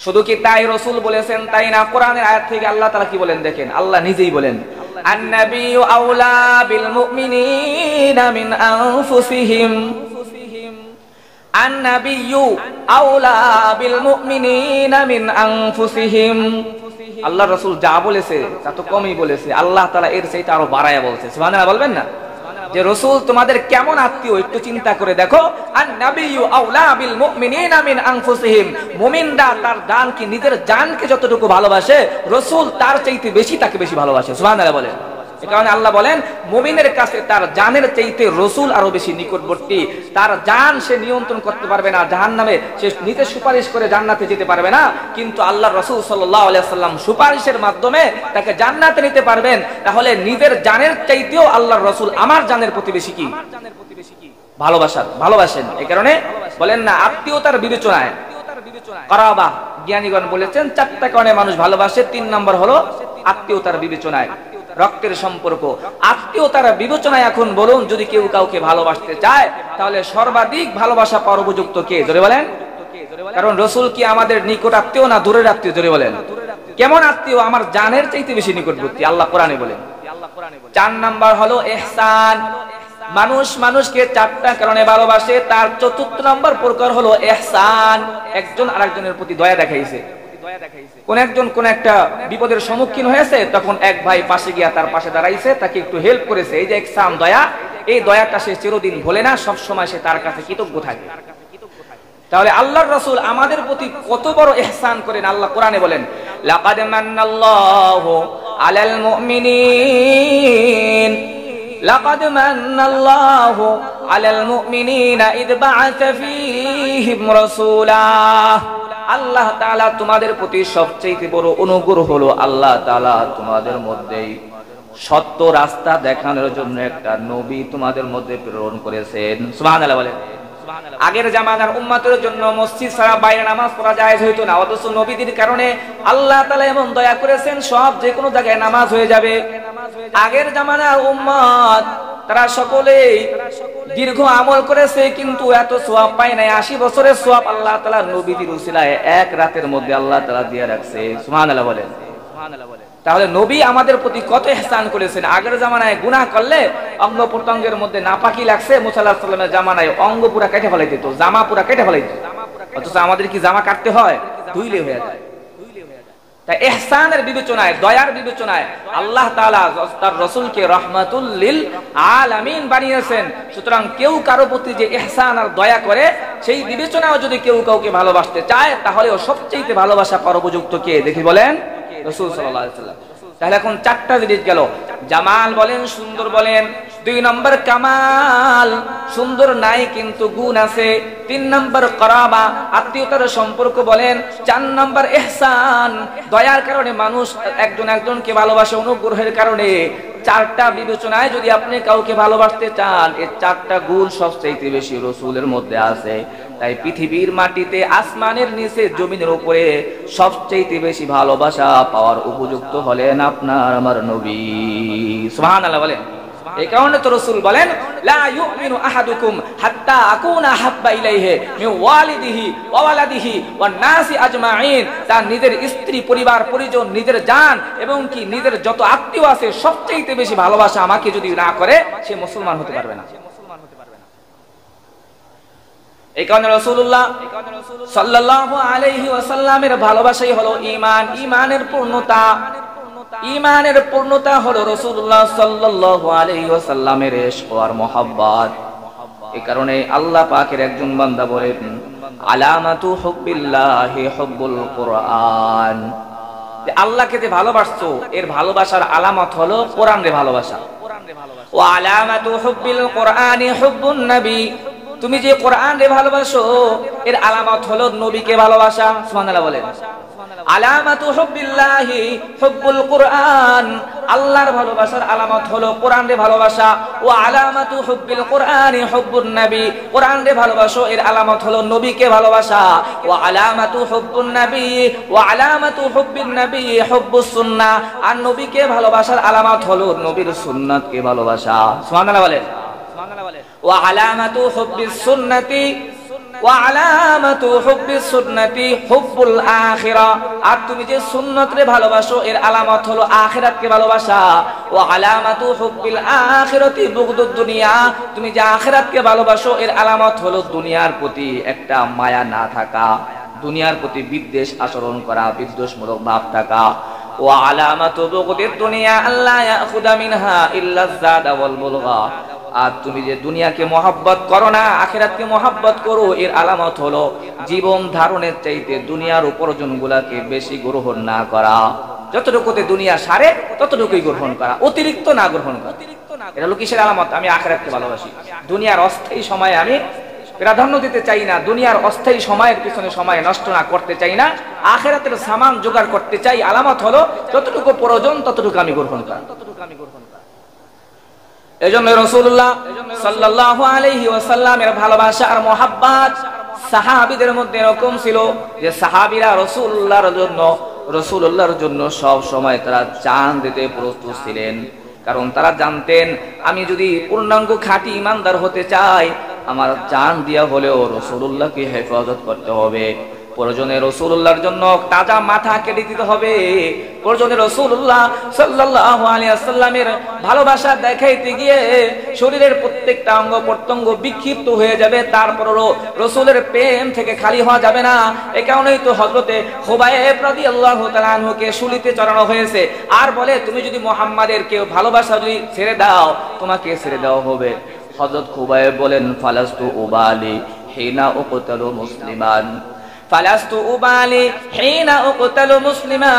শুধু কি তাই রাসূল বলেছেন তাই না, কোরআনের আয়াত থেকে আল্লাহ তাআলা কি বলেন দেখেন, আল্লাহ নিজেই বলেন আন-নাবিয়্যু আওলা বিল মুমিনিনা মিন আনফুসিহিম, আন-নাবিয়্যু আওলা বিল মুমিনিনা মিন আনফুসিহিম। আল্লাহ রাসূল যা বলেছে তা তো কমই বলেছে, আল্লাহ তাআলা এর চাইতে আরো বাড়ায়া বলছে। সুবহানাল্লাহ বলবেন না? যে রাসূল তোমাদের কেমন আত্মীয় একটু চিন্তা করে দেখো। আন-নাবিয়্যু আওলা বিল মুমিনিনা মিন আনফুসিহিম, মুমিনরা তার জানকে, নিজের জানকে যতটুকু ভালোবাসে রাসূল তার চাইতে বেশি তাকে বেশি ভালোবাসে। সুবহানাল্লাহ বলেন। এই কারণে আল্লাহ বলেন মুমিনের কাছে তার জানের চাইতে রাসূল আরো বেশি নিকটবর্তী। তার জান সে নিয়ন্ত্রণ করতে পারবে না, জাহান্নামে সে নিজে সুপারিশ করে জান্নাতে যেতে পারবে না, কিন্তু আল্লাহর রাসূল সাল্লাল্লাহু আলাইহি ওয়াসাল্লাম সুপারিশের মাধ্যমে তাকে জান্নাতে নিতে পারবেন। তাহলে নিজের জানের চাইতেও আল্লাহর রাসূল আমার জানের প্রতি বেশি কি ভালোবাসেন। এই কারণে বলেন না আত্মীয়তার বিবেচনায় কারাবা, জ্ঞানীগণ বলেছেন চারটা কারণে মানুষ ভালোবাসে। 3 নম্বর হলো আত্মীয়তার বিবেচনায়, রক্তের সম্পর্ক। আত্মীয়তার বিবেচনায় এখন বলুন, যদি কেউ কাউকে ভালোবাসতে চায় তাহলে সর্বাধিক ভালোবাসা পাওয়ার উপযুক্ত কে? জোরে বলেন। কারণ রাসূল কি আমাদের নিকট আত্মীয় না দূরের আত্মীয়? জোরে বলেন। কেমন আত্মীয়? আমার জানের চাইতে বেশি নিকটবর্তী, আল্লাহ কোরআনে বলেন। 4 নাম্বার হলো ইহসান। মানুষ মানুষকে 4টা কারণে ভালোবাসে, তার 4র্থ নম্বর প্রকার হলো ইহসান। একজন আরেকজনের প্রতি দয়া দেখাইছে। কোন একজন কোন একটা বিপদের সম্মুখীন হয়েছে, তখন এক ভাই পাশে গিয়া তার পাশে দাঁড়াইছে, তাকে একটু হেল্প করেছে। এই যে ইহসান, দয়া, এই দয়াটা সে চিরদিন ভোলে না, সব সময় সে তার কাছে কৃতজ্ঞ থাকে। তাহলে আল্লাহর রাসূল আমাদের প্রতি কত বড় ইহসান করেন, আল্লাহ কোরআনে বলেন লাকাদ মান্নাল্লাহু আলাল মুমিনিন, লাকাদ মান্নাল্লাহু আলাল মুমিনিনা ইদ বা'আসা ফীহিম রাসূলা। আল্লাহ তাআলা তোমাদের প্রতি সবচেয়ে বড় অনুগ্রহ হলো আল্লাহ তাআলা তোমাদের মধ্যে সত্য রাস্তা দেখানোর জন্য একটা নবী তোমাদের মধ্যে প্রেরণ করেছেন। সুবহানাল্লাহ বলেন। আগের জামানার উম্মতের জন্য মসজিদ ছাড়া বাইরে নামাজ পড়া জায়েজ হইতো না, অথচ নবীদের কারণে আল্লাহ তাআলা এমন দয়া করেছেন সব যে কোনো জায়গায় নামাজ হয়ে যাবে। আগের জামানার উম্মত তারা সকলেই দীর্ঘ আমল করেছে, কিন্তু এত সওয়াব পায় নাই। 80 বছরের সওয়াব আল্লাহ তাআলা নবীদের উসিলায় এক রাতের মধ্যে আল্লাহ তাআলা দিয়ে রাখছে। সুবহানাল্লাহ বলেন। তাহলে নবী আমাদের প্রতি কত ইহসান করেছেন। আগের জামানায় গুনাহ করলে অঙ্গ প্রত্যঙ্গের মধ্যে নাপাকি লাগছে, মুসা আলাইহিস সালামের জামানায় অঙ্গ পুরা কেটে ফেলাই দিত, জামা পুরা কেটে ফেলাই দিত। অথচ আমাদের কি জামা কাটতে হয়? ধুইলে হয়ে যায়। তাই ইহসানের বিবেচনায়, দয়ার বিবেচনায় আল্লাহ তাআলা তার রাসূলকে রাহমাতুল লিল আলামিন বানিয়েছেন। সুতরাং কেউ কারো প্রতি যে ইহসান আর দয়া করে, সেই বিবেচনায় যদি কেউ কাউকে ভালোবাসতে চায়, তাহলে ও সবচেয়ে ভালোবাসা পাওয়ার উপযুক্ত কে? দেখি বলেন রাসূল সাল্লাল্লাহু আলাইহি ওয়াসাল্লাম। তাহলে এখন 4টা জিনিস গেল, জামাল বলেন, সুন্দর বলেন। 2 নম্বর কামাল, সুন্দর নাই কিন্তু গুণ আছে। 3 নম্বর করাবা, আত্মীয়তার সম্পর্ক বলেন। 4 নম্বর ইহসান, দয়ার কারণে মানুষ একজন একজনকে ভালোবাসে, অনুগ্রহের কারণে। 4টা বিবেচনায় যদি আপনি কাউকে ভালোবাসতে চান, এই 4টা গুণ সবচেয়ে বেশি রাসূলের মধ্যে আছে। তাই পৃথিবীর মাটিতে, আসমানের নিচে, জমিনের উপরে সবচেয়ে বেশি ভালোবাসা পাওয়ার উপযুক্ত হলেন আপনার আমার নবী। সুবহানাল্লাহ বলেন। এই কারণে তো রাসূল বলেন লা ইউমিনু আহাদুকুম হাত্তা আকুনা হাব্বা ইলাইহি মিন ওয়ালিদিহি ওয়া ওয়ালাদিহি ওয়ান নাসি আজমাইন। তার নিজের স্ত্রী, পরিবার, পরিজন, নিজের জান এবং কি নিজের যত আত্মীয় আছে সবচেয়ে বেশি ভালোবাসা আমাকে যদি না করে, সে মুসলমান হতে পারবে না। এই কারণে রাসূলুল্লাহ সাল্লাল্লাহু আলাইহি ওয়াসাল্লামের ভালোবাসাই হলো ঈমান, ঈমানের পূর্ণতা। ঈমানের পূর্ণতা হলো রাসূলুল্লাহ সাল্লাল্লাহু আলাইহি ওয়াসাল্লামের ইশক আর মুহাব্বত। এই কারণে আল্লাহ পাকের একজন বান্দা বলেন আলামাতু হুব্বিল্লাহি হুব্বুল কুরআন, যে আল্লাহকে যে ভালোবাসছো এর ভালোবাসার আলামত হলো কোরআনের ভালোবাসা। ওয়া আলামাতু হুব্বিল কুরআনি হুব্বুন নবী, তুমি যে কোরআনকে ভালোবাসো এর আলামত হলো নবীকে ভালোবাসা। সুবহানাল্লাহ বলেন। আলামাতু হুব্বিল্লাহি হুব্বুল কুরআন, আল্লাহর ভালোবাসার আলামত হলো কোরআনকে ভালোবাসা। ওয়া আলামাতু হুব্বিল কুরআনি হুব্বুন নবী, কোরআনকে ভালোবাসো এর আলামত হলো নবীকে ভালোবাসা। ওয়া আলামাতু হুব্বুন নবী ওয়া আলামাতু হুব্বিন নবী হুব্বুস সুন্নাহ, আর নবীকে ভালোবাসার আলামত হলো নবীর সুন্নাতকে ভালোবাসা। সুবহানাল্লাহ বলেন। ওয়া আলামাতু হুব্বিস সুন্নতি ওয়া আলামাতু হুব্বিস সুন্নতি হুব্বুল আখিরা, আর তুমি যে সুন্নতরে ভালোবাসো এর আলামত হলো আখিরাতকে ভালোবাসা। ওয়া আলামাতু হুব্বিল আখিরাতি বুগদুদ দুনিয়া, তুমি যে আখিরাতকে ভালোবাসো এর আলামত হলো দুনিয়ার প্রতি একটা মায়া না থাকা, দুনিয়ার প্রতি বিদ্বেষ আচরণ করা, বিদ্বেষমূলক ভাব থাকা। ওয়া আলামাতু বুগদিদ দুনিয়া আল্লা ইয়াখুদা মিনহা ইল্লা যাদা ওয়াল বুলগা, আর তুমি যে দুনিয়াকে মহব্বত করো না আখিরাতকে মহব্বত করো এর আলামত হলো জীবন ধারণের চাইতে দুনিয়ার উপার্জনগুলোকে বেশি গ্রহণ না করা, যতটুকুতে দুনিয়া সারে ততটুকুই গ্রহণ করা, অতিরিক্ত না গ্রহণ করা। এটা হলো কিসের আলামত? আমি আখিরাতকে ভালোবাসি, দুনিয়ার অস্থায়ী সময়ে আমি প্রাধান্য দিতে চাই না, দুনিয়ার অস্থায়ী সময়ের পিছনে সময় নষ্ট না করতে চাই না, আখিরাতের সামান জোগাড় করতে চাই। আলামত হলো যতটুকু প্রয়োজন ততটুকু আমি গ্রহণ করা। এজন্য রাসূলুল্লাহ সাল্লাল্লাহু আলাইহি ওয়াসাল্লামের ভালোবাসা আর মুহাব্বত সাহাবীদের মধ্যে এরকম ছিল যে সাহাবীরা রাসূলুল্লাহর জন্য সব সময় তারা জান দিতে প্রস্তুত ছিলেন, কারণ তারা জানতেন আমি যদি পূর্ণাঙ্গ খাঁটি ঈমানদার হতে চাই আমার জান দিয়া হলেও রাসূলুল্লাহকে হেফাজত করতে হবে। প্রয়োজনে রাসূলুল্লাহর জন্য তাজা মাথা কেটে দিতে হবে, প্রয়োজনে রাসূলুল্লাহ সাল্লাল্লাহু আলাইহি ওয়াসাল্লামের ভালোবাসা দেখাইতে গিয়ে শরীরের প্রত্যেকটা অঙ্গ প্রত্যঙ্গ বিক্ষিপ্ত হয়ে যাবে, তারপরও রাসূলের প্রেম থেকে খালি হওয়া যাবে না। এই কারণেই তো হযরতে খুবাইব রাদিয়াল্লাহু তাআলা আনহুকে শুলিতে চড়ানো হয়েছে, আর বলে তুমি যদি মুহাম্মাদের কেউ ভালোবাসা যদি ছেড়ে দাও তোমাকে ছেড়ে দেওয়া হবে। হযরত খুবাইব বলেন ফালাস্তু উবালি হিনা উকতালু মুসলিমান, فلست أبالي حين أقتل مسلما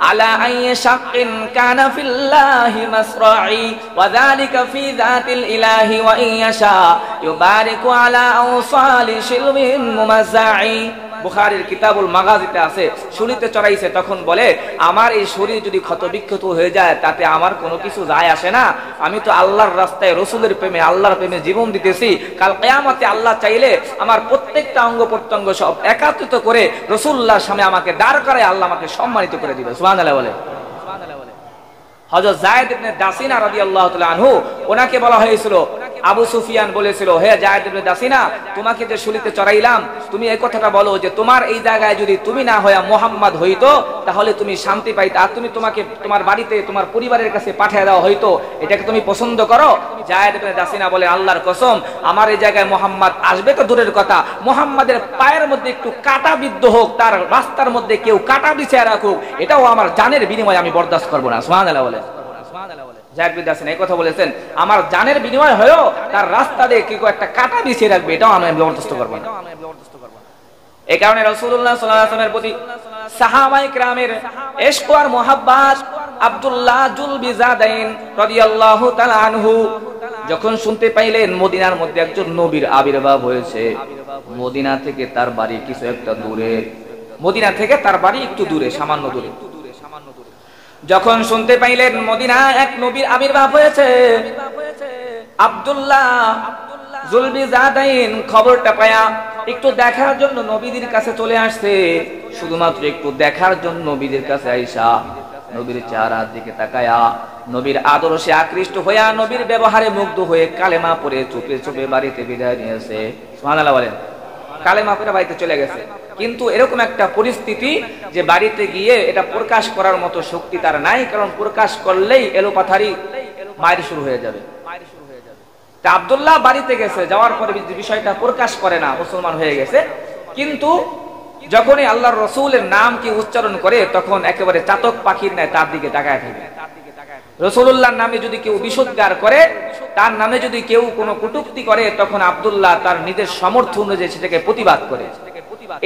على أي شق كان في الله مصرعي وذلك في ذات الإله وإن يشاء يبارك على أوصال شلم ممزعي। বুখারীর কিতাবুল মাগাজিতে আছে শুলিতে চড়াইছে, তখন বলে আমার এই শরীর যদি ক্ষতবিক্ষত হয়ে যায় তাতে আমার কোনো কিছু যায় আসে না, আমি তো আল্লাহর রাস্তায় রাসূলের প্রেমে আল্লাহর প্রেমে জীবন দিতেছি। কাল কিয়ামতে আল্লাহ চাইলে আমার প্রত্যেকটা অঙ্গ প্রত্যঙ্গ সব একত্রিত করে রাসূলুল্লাহর সামনে আমাকে দাঁড় করায় আল্লাহ আমাকে সম্মানিত করে দিবে। সুবহানাল্লাহ বলে। হযরত যায়েদ ইবনে দাসিনা রাদিয়াল্লাহু তাআলা আনহু, ওনাকে বলা হয়েছিল, আবু সুফিয়ান বলেছিল হে যায়েদ ইবনে দাসিনা তোমাকে যে শুলিতে চড়াইলাম তুমি এই কথাটা বলো যে তোমার এই জায়গায় যদি তুমি না হইয়া মুহাম্মদ হইতো তাহলে তুমি শান্তি পাইতা, আর তোমাকে তোমার বাড়িতে তোমার পরিবারের কাছে পাঠিয়ে দেওয়া হইতো, এটাকে তুমি পছন্দ করো? যায়েদ ইবনে দাসিনা বলে আল্লাহর কসম আমার এই জায়গায় মুহাম্মদ আসবে তো দূরের কথা, মুহাম্মাদের পায়ের মধ্যে একটু কাঁটা বিদ্ধ হোক, তার রাস্তার মধ্যে কেউ কাঁটা বিছিয়ে রাখুক, এটাও আমার জানের বিনিময়ে আমি বরদাস্ত করব না। সুবহানাল্লাহ বলে। যায়েদ ইবনে দাসিনা এই কথা বলেছেন, আমার জানের বিনিময় হয়েও তার রাস্তা দিয়ে কেউ একটা কাঁটা বিছিয়ে রাখবে এটাও আমি বরদাস্ত করব না। এই কারণে রাসূলুল্লাহ সাল্লাল্লাহু আলাইহি ওয়াসাল্লামের প্রতি সাহাবায়ে কেরামের ইশক আর মুহাব্বত আব্দুল্লাহ জুলবিজাদাইন রাদিয়াল্লাহু তাআলা আনহু যখন শুনতে পাইলেন মদিনার মধ্যে একজন নবীর আবির্ভাব হয়েছে, মদিনা থেকে তার বাড়ি কিছু একটা দূরে, মদিনা থেকে তার বাড়ি একটু দূরে, সামান্য দূরে, যখন শুনতে পাইলেন মদিনায় এক নবীর আবির্ভাব হয়েছে, আব্দুল্লাহ জুলবিজাদাইন খবরটা পায়া একটু দেখার জন্য নবীদের কাছে চলে আসছে, শুধুমাত্র একটু দেখার জন্য নবীদের কাছে আইসা নবীর চেহারার দিকে তাকায়া নবীর আদর্শে আকৃষ্ট হইয়া নবীর ব্যবহারে মুগ্ধ হয়ে কালেমা পড়ে চুপে চুপে বাড়িতে বিদায় নিয়েছে। সুবহানাল্লাহ বলেন। কালেমা পড়ে বাড়িতে চলে গেছে, কিন্তু এরকম একটা পরিস্থিতি যে বাড়িতে গিয়ে এটা প্রকাশ করার মতো শক্তি তার নাই, কারণ প্রকাশ করলেই এলোপাথারি মায়ের শুরু হয়ে যাবে। তা আব্দুল্লাহ বাড়িতে গেছে, যাওয়ার পরে বিষয়টা প্রকাশ করে না, মুসলমান হয়ে গেছে, কিন্তু যখনই আল্লাহর রাসূলের নাম কি উচ্চারণ করে তখন একেবারে চাতক পাখির ন্যায় তার দিকে তাকায় থাকে। রাসূলুল্লাহর নামে যদি কেউ বিষোদ্গার করে, তার নামে যদি কেউ কোনো কটূক্তি করে, তখন আব্দুল্লাহ তার নিজের সামর্থ্য অনুযায়ী সেটাকে প্রতিবাদ করে।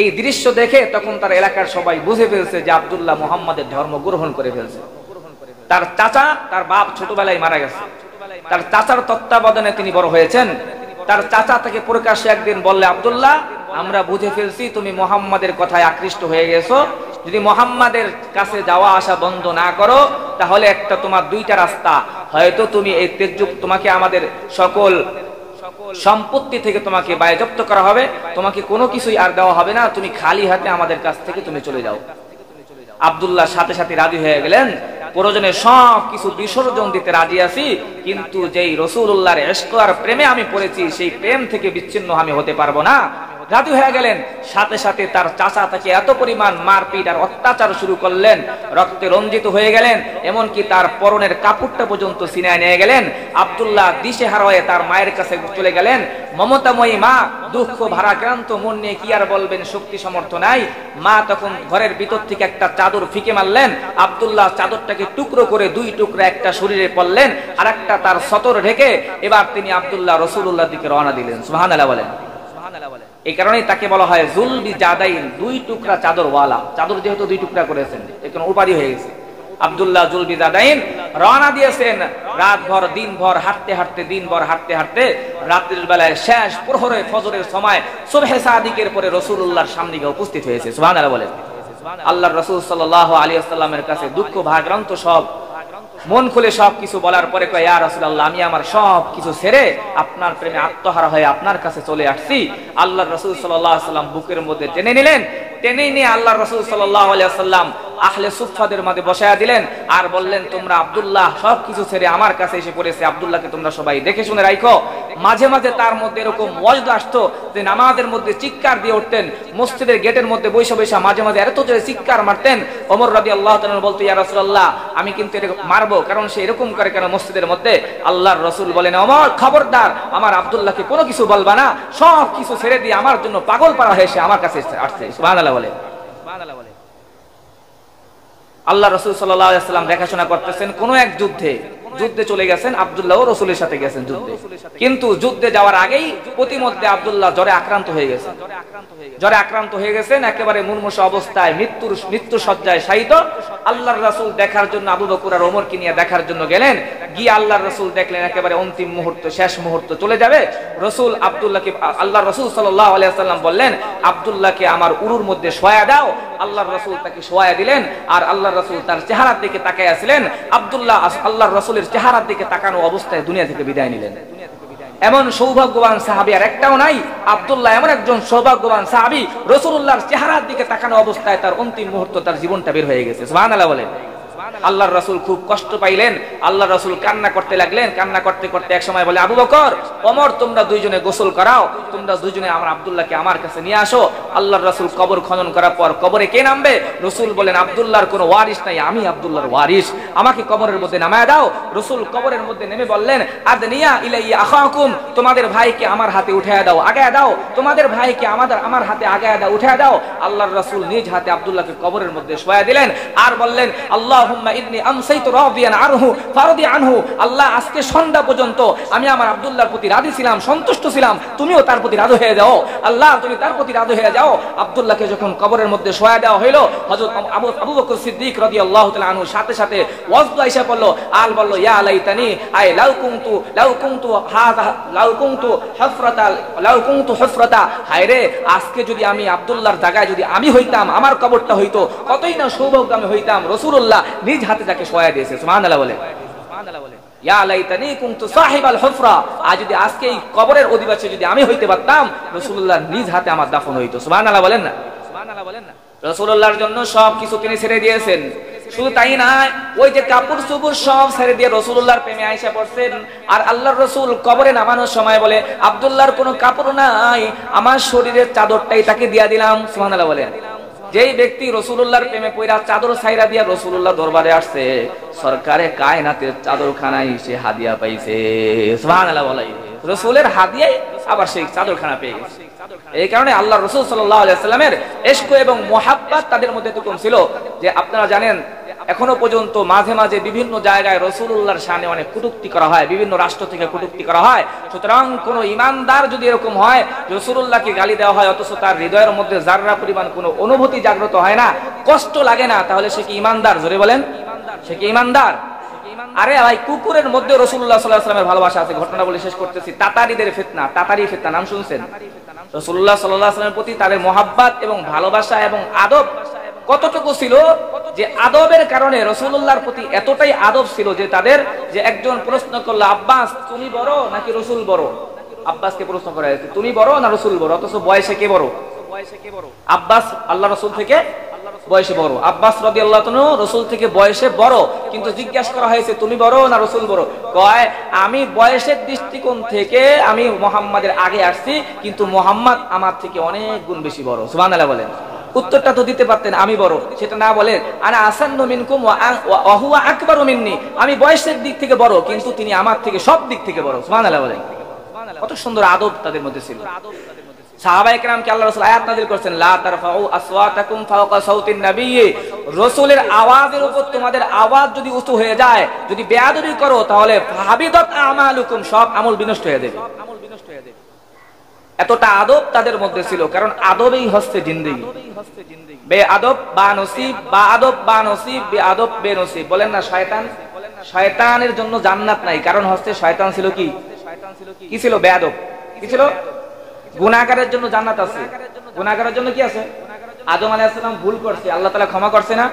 এই দৃশ্য দেখে তখন তার এলাকার সবাই বুঝে ফেলছে যে আব্দুল্লাহ মুহাম্মাদের ধর্ম গ্রহণ করে ফেলছে। তার চাচা, তার বাপ ছোটবেলায় মারা গেছে, তার চাচার তত্ত্বাবধানে তিনি বড় হয়েছেন। তার চাচা তাকে প্রকাশ্যে একদিন বললে, আব্দুল্লাহ আমরা বুঝে ফেলছি তুমি মুহাম্মাদের কথায় আকৃষ্ট হয়ে গেছো, যদি মুহাম্মাদের কাছে যাওয়া আসা বন্ধ না করো তাহলে একটা তোমার দুইটা রাস্তা, হয়তো তুমি এই তেজযুগ তোমাকে আমাদের সকল সম্পত্তি থেকে তোমাকে বাজেয়াপ্ত করা হবে, তোমাকে কোনো কিছুই আর দেওয়া হবে না, তুমি খালি হাতে আমাদের কাছ থেকে তুমি চলে যাও। আব্দুল্লাহ সাথে সাথে রাজি হয়ে গেলেন, প্রয়োজনে সব কিছু বিসর্জন দিতে রাজি আছি, কিন্তু যেই রাসূলুল্লাহর ইশক আর প্রেমে আমি পড়েছি সেই প্রেম থেকে বিচ্ছিন্ন আমি হতে পারবো না। রাজি হয়ে গেলেন। সাথে সাথে তার চাচা তাকে এত পরিমাণ মারপিট আর অত্যাচার শুরু করলেন, রক্তে রঞ্জিত হয়ে গেলেন, এমনকি তার পরনের কাপড়টা পর্যন্ত ছিনায় নিয়ে গেলেন। আব্দুল্লাহ দিশেহারা হয়ে তার মায়ের কাছে চলে গেলেন। মমতাময়ী মা দুঃখ ভারাক্রান্ত মন নিয়ে কি আর বলবেন, শক্তি সামর্থ্য নাই। মা তখন ঘরের ভিতর থেকে একটা চাদর ফিকে মারলেন। আব্দুল্লাহ চাদরটাকে টুকরো করে 2 টুকরা একটা শরীরে পড়লেন আর একটা তার সতর ঢেকে এবার তিনি আব্দুল্লাহ রাসূলুল্লাহর দিকে রওনা দিলেন। সুবহানাল্লাহ বলেন। এই কারণেই তাকে বলা হয় জুলবি জাদাইন, 2 টুকরা চাদর ওয়ালা। চাদর যেহেতু 2 টুকরা করেছেন, এখন উপাধি হয়ে গেছে। আব্দুল্লাহ জুলবি জাদাইন রওনা দিয়েছেন। রাতভর দিনভর হাঁটতে হাঁটতে, দিনভর হাঁটতে হাঁটতে রাত্রির বেলায় শেষ প্রহরে ফজরের সময় সুবহে সাদিকের পরে রাসূলুল্লাহর সামনে গিয়ে উপস্থিত হয়েছে। সুবহানাল্লাহ বলেন। আল্লাহর রাসূল সাল্লাল্লাহু আলাইহি ওয়াসাল্লামের কাছে দুঃখ ভারাক্রান্ত সব মন খুলে সব কিছু বলার পরে কয়, ইয়া রাসূলুল্লাহ, আমি আমার সব কিছু ছেড়ে আপনার প্রেমে আত্মহারা হয়ে আপনার কাছে চলে আসছি। আল্লাহর রাসূল সাল্লাল্লাহু আলাইহি ওয়াসাল্লাম বুকের মধ্যে টেনে নিলেন। টেনে নিয়ে আল্লাহর রাসূল সাল্লাল্লাহু আলাইহি ওয়াসাল্লাম আহলে সুফফাদের মাঝে বসায়া দিলেন আর বললেন, তোমরা আব্দুল্লাহ সব কিছু ছেড়ে আমার কাছে এসে পড়েছে, আব্দুল্লাহকে তোমরা সবাই দেখে শুনে রাখো। মাঝে মাঝে তার মধ্যে এরকম ওয়াজদ আসতো যে নামাজের মধ্যে চিৎকার দিয়ে উঠতেন, মসজিদের গেটের মধ্যে বসে বসে মাঝে মাঝে এত জোরে চিৎকার মারতেন। ওমর রাদিয়াল্লাহু তাআলা বলতো, ইয়া রাসূলুল্লাহ, আমি কিন্তু এরকম মারবো, কারণ সে এরকম করে কেন মসজিদের মধ্যে? আল্লাহর রাসূল বলেন, ওমর খবরদার, আমার আব্দুল্লাহকে কোনো কিছু বলবা না, সব কিছু ছেড়ে দিয়ে আমার জন্য পাগল পারা হয়ে সে আমার কাছে আসছে। সুবহানাল্লাহ বলে। আল্লাহ রাসূল সাল্লাল্লাহু আলাইহি ওয়াসাল্লাম দেখাশোনা করতেছেন। কোন এক যুদ্ধে চলে গেছেন, আব্দুল্লাহ রাসূলের সাথে গেছেন যুদ্ধে। কিন্তু যুদ্ধে যাওয়ার আগেই প্রতিমধ্যে আব্দুল্লাহ জ্বরে আক্রান্ত হয়ে গেছেন, একেবারে মুমূর্ষু অবস্থায় মৃত্যু শয্যায় শায়িত। আল্লাহর রাসূল দেখার জন্য আবু বকর আর ওমরকে নিয়ে দেখার জন্য গেলেন। গিয়ে আল্লাহর রাসূল দেখলেন একেবারে অন্তিম মুহূর্ত, শেষ মুহূর্ত চলে যাবে। আল্লাহর রাসূল সাল্লাল্লাহু আলাইহি ওয়াসাল্লাম বললেন, আব্দুল্লাহকে আমার উরুর মধ্যে শোয়া দাও। আল্লাহর রাসূল তাকে শোয়া দিলেন আর আল্লাহর রাসূল তার চেহারার দিকে তাকিয়ে আছিলেন। আব্দুল্লাহ আল্লাহর রাসূলের চেহারার দিকে তাকানো অবস্থায় দুনিয়া থেকে বিদায় নিলেন। এমন সৌভাগ্যবান সাহাবী আর একটাও নাই। আব্দুল্লাহ এমন একজন সৌভাগ্যবান সাহাবী, রাসূলুল্লাহর চেহারার দিকে তাকানো অবস্থায় তার অন্তিম মুহূর্ত, তার জীবনটা বের হয়ে গেছে। সুবহানাল্লাহ বলেন। আল্লাহর রাসূল খুব কষ্ট পাইলেন। আল্লাহর রাসূল কান্না করতে লাগলেন। কান্না করতে করতে এক সময় বলে, আবু বকর, ওমর, তোমরা দুইজনে গোসল করাও, তোমরা দুইজনে আমার আব্দুল্লাহকে আমার কাছে নিয়ে আসো। আল্লাহর রাসূল কবর খনন করার পর কবরে কে নামবে? রাসূল বলেন, আব্দুল্লাহর কোনো ওয়ারিস নাই, আমি আব্দুল্লাহর ওয়ারিস, আমাকে কবরের মধ্যে নামায় দাও। রাসূল কবরের মধ্যে নেমে বললেন, আদনিয়া ইলাইয়া আখাকুম, তোমাদের ভাইকে আমার হাতে উঠায়া দাও, আগায়া দাও, তোমাদের ভাইকে আমার হাতে আগায়া দাও, উঠায়া দাও। আল্লাহর রাসূল নিজ হাতে আব্দুল্লাহকে কবরের মধ্যে শোয়া দিলেন আর বললেন, আল্লাহুম্মা ইন্নী আমসাইতু রাদিয়ান আনহু ফারদি আনহু, আল্লাহ আজকে সন্ধ্যা পর্যন্ত আমি আমার আব্দুল্লাহর প্রতি রাজি ছিলাম, সন্তুষ্ট ছিলাম, তুমিও তার প্রতি রাজি হয়ে যাও। আল্লাহ তুমি তার প্রতি রাজি হয়ে যাও। আব্দুল্লাহকে যখন কবরের মধ্যে শোয়া দেওয়া হইল, হযরত আবু বকর সিদ্দিক রাদিয়াল্লাহু তাআলা আনহু সাথে সাথে ওয়াজদু আইসা পড়ল আর বলল, ইয়া লাইতানি আই লাউ কুনতু হুফরাতা, হায়রে আজকে যদি আমি আব্দুল্লাহর জায়গায় যদি আমি হইতাম, আমার কবরটা হইতো, কতই না সৌভাগ্য আমি হইতাম। রাসূলুল্লাহ নিজ হাতে তাকে শোয়া দিয়েছে। সুবহানাল্লাহ বলে। ইয়া লাইতানি কুনতু সাহিবাল হুফরা, আজ যদি আজকে এই কবরের অধিবাসী যদি আমি হইতে পারতাম, রাসূলুল্লাহ নিজ হাতে আমার দাফন হইতো। সুবহানাল্লাহ বলেন না। রাসূলুল্লাহর জন্য সব কিছু তিনি ছেড়ে দিয়েছেন। শুধু তাই না, ওই যে কাপড় চোপড় সব ছেড়ে দিয়ে রাসূলুল্লাহর প্রেমে আয়েশা পড়ছেন। আর আল্লাহর রাসূল কবরে নামানোর সময় বলে, আব্দুল্লাহর কোনো কাপড় নাই, আমার শরীরের চাদরটাই তাকে দিয়া দিলাম। সুবহানাল্লাহ বলেন। যেই ব্যক্তি রাসূলুল্লাহর প্রেমে পয়রা চাদর ছাইরা দিয়া রাসূলুল্লাহ দরবারে আসছে, সরকারে কায়নাতের চাদরখানায় সে হাদিয়া পাইছে। সুবহানাল্লাহ বলাই, রাসূলের হাদিয়াই আবার সেই চাদরখানা পেয়ে গেছে। এই কারণে আল্লাহর রাসূল সাল্লাল্লাহু আলাইহি ওয়াসাল্লামের ইশক এবং মুহাব্বত তাদের মধ্যে এরকম ছিল যে আপনারা জানেন এখনো পর্যন্ত মাঝে মাঝে বিভিন্ন জায়গায় রাসূলুল্লাহর শানে অনেক কটূক্তি করা হয়, বিভিন্ন রাষ্ট্র থেকে কটূক্তি করা হয়। সুতরাং কোন ঈমানদার যদি এরকম হয় রাসূলুল্লাহকে গালি দেওয়া হয় অথচ তার হৃদয়ের মধ্যে যাররা পরিমাণ কোনো অনুভূতি জাগ্রত হয় না, কষ্ট লাগে না, তাহলে সে কি ঈমানদার? জোরে বলেন, সে কি ঈমানদার? আরে ভাই, কুকুরের মধ্যে রাসূলুল্লাহ সাল্লাল্লাহু আলাইহি ওয়াসাল্লামের ভালোবাসা আছে। ঘটনা বলে শেষ করতেছি। তাতারিদের ফিতনা, তাতারি ফিতনা নাম শুনছেন? রাসূলুল্লাহ সাল্লাল্লাহু আলাইহি ওয়াসাল্লামের প্রতি তাদের মহব্বত এবং ভালোবাসা এবং আদব কতটুকু ছিল যে আদবের কারণে রাসূলুল্লাহর প্রতি এতটাই আদব ছিল যে তাদের যে একজন প্রশ্ন করলো, আব্বাস তুমি বড় নাকি রাসূল বড়? আব্বাসকে প্রশ্ন করা হয়েছে, তুমি বড় না রাসূল বড়? অথচ বয়সে কে বড়? আব্বাস আল্লাহ রাসূল থেকে বয়সে বড়। আব্বাস রাদিয়াল্লাহু তাআলা রাসূল থেকে বয়সে বড়, কিন্তু জিজ্ঞাসা করা হয়েছে তুমি বড় না রাসূল বড়? কয় আমি বয়সের দৃষ্টিকোণ থেকে আমি মুহাম্মাদের আগে আসছি, কিন্তু মুহাম্মদ আমার থেকে অনেক গুণ বেশি বড়। সুবহানাল্লাহ বলেন। উত্তরটা তো দিতে পারতেন আমি বড়, সেটা না বলে আনা আসান্নু মিনকুম ওয়া হুয়া আকবারু মিন্নি, আমি বয়সের দিক থেকে বড় কিন্তু তিনি আমার থেকে সব দিক থেকে বড়। সুবহানাল্লাহ বলেন। কত সুন্দর আদব তাদের মধ্যে ছিল। সাহাবায়ে কেরামকে আল্লাহ রাসূল আয়াত নাযিল করেছেন, লা তারফাউ আসওয়াতাকুম ফাওকা সাউতিন নাবিয়্যি, রাসূলের আওয়াজের উপর তোমাদের আওয়াজ যদি উঁচু হয়ে যায়, যদি বেয়াদবি করো, তাহলে হাবিদাত আমালুকুম, সব আমল বিনষ্ট হয়ে যাবে। এতটা আদব তাদের মধ্যে ছিল, কারণ আদবেই হচ্ছে জিন্দেগি। বেআদব বা নসিব, বা আদব বা নসিব, বেআদব বেনসিব। বলেন না শয়তানের জন্য জান্নাত নাই, কারণ হচ্ছে শয়তান ছিল কি ছিল? বেআদব। কি ছিল? গুনাহগারের জন্য জান্নাত আছে, গুনাহগারের জন্য কি আছে? আদম আলাইহিস সালাম ভুল করছে, আল্লাহ তাআলা ক্ষমা করছে না,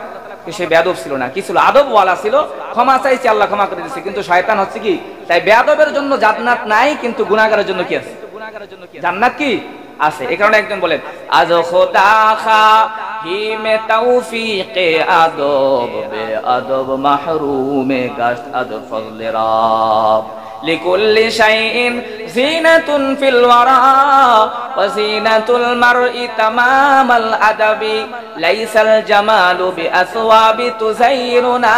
সে বেয়াদব ছিল না। কি ছিল? আদব ওয়ালা ছিল, ক্ষমা চাইছে, আল্লাহ ক্ষমা করে দিয়েছে। কিন্তু শয়তান হচ্ছে কি? তাই বেয়াদবের জন্য জান্নাত নাই, কিন্তু গুনাহগারের জন্য কি আছে? জান্নাত কি আছে। এই কারণে একজন বলেন, আজ খোদা খা হি মে তৌফিকে আদব, বেআদব মাহরুমে গাশত আদব ফজলে রাব, লিকুল্লি শাইইন জিনাতুন ফিল ওয়ারা ওয়া জিনাতুল মারই তামামাল আদাবি, লাইসাল জামালু বিআসওয়াবি তুযাইরুনা,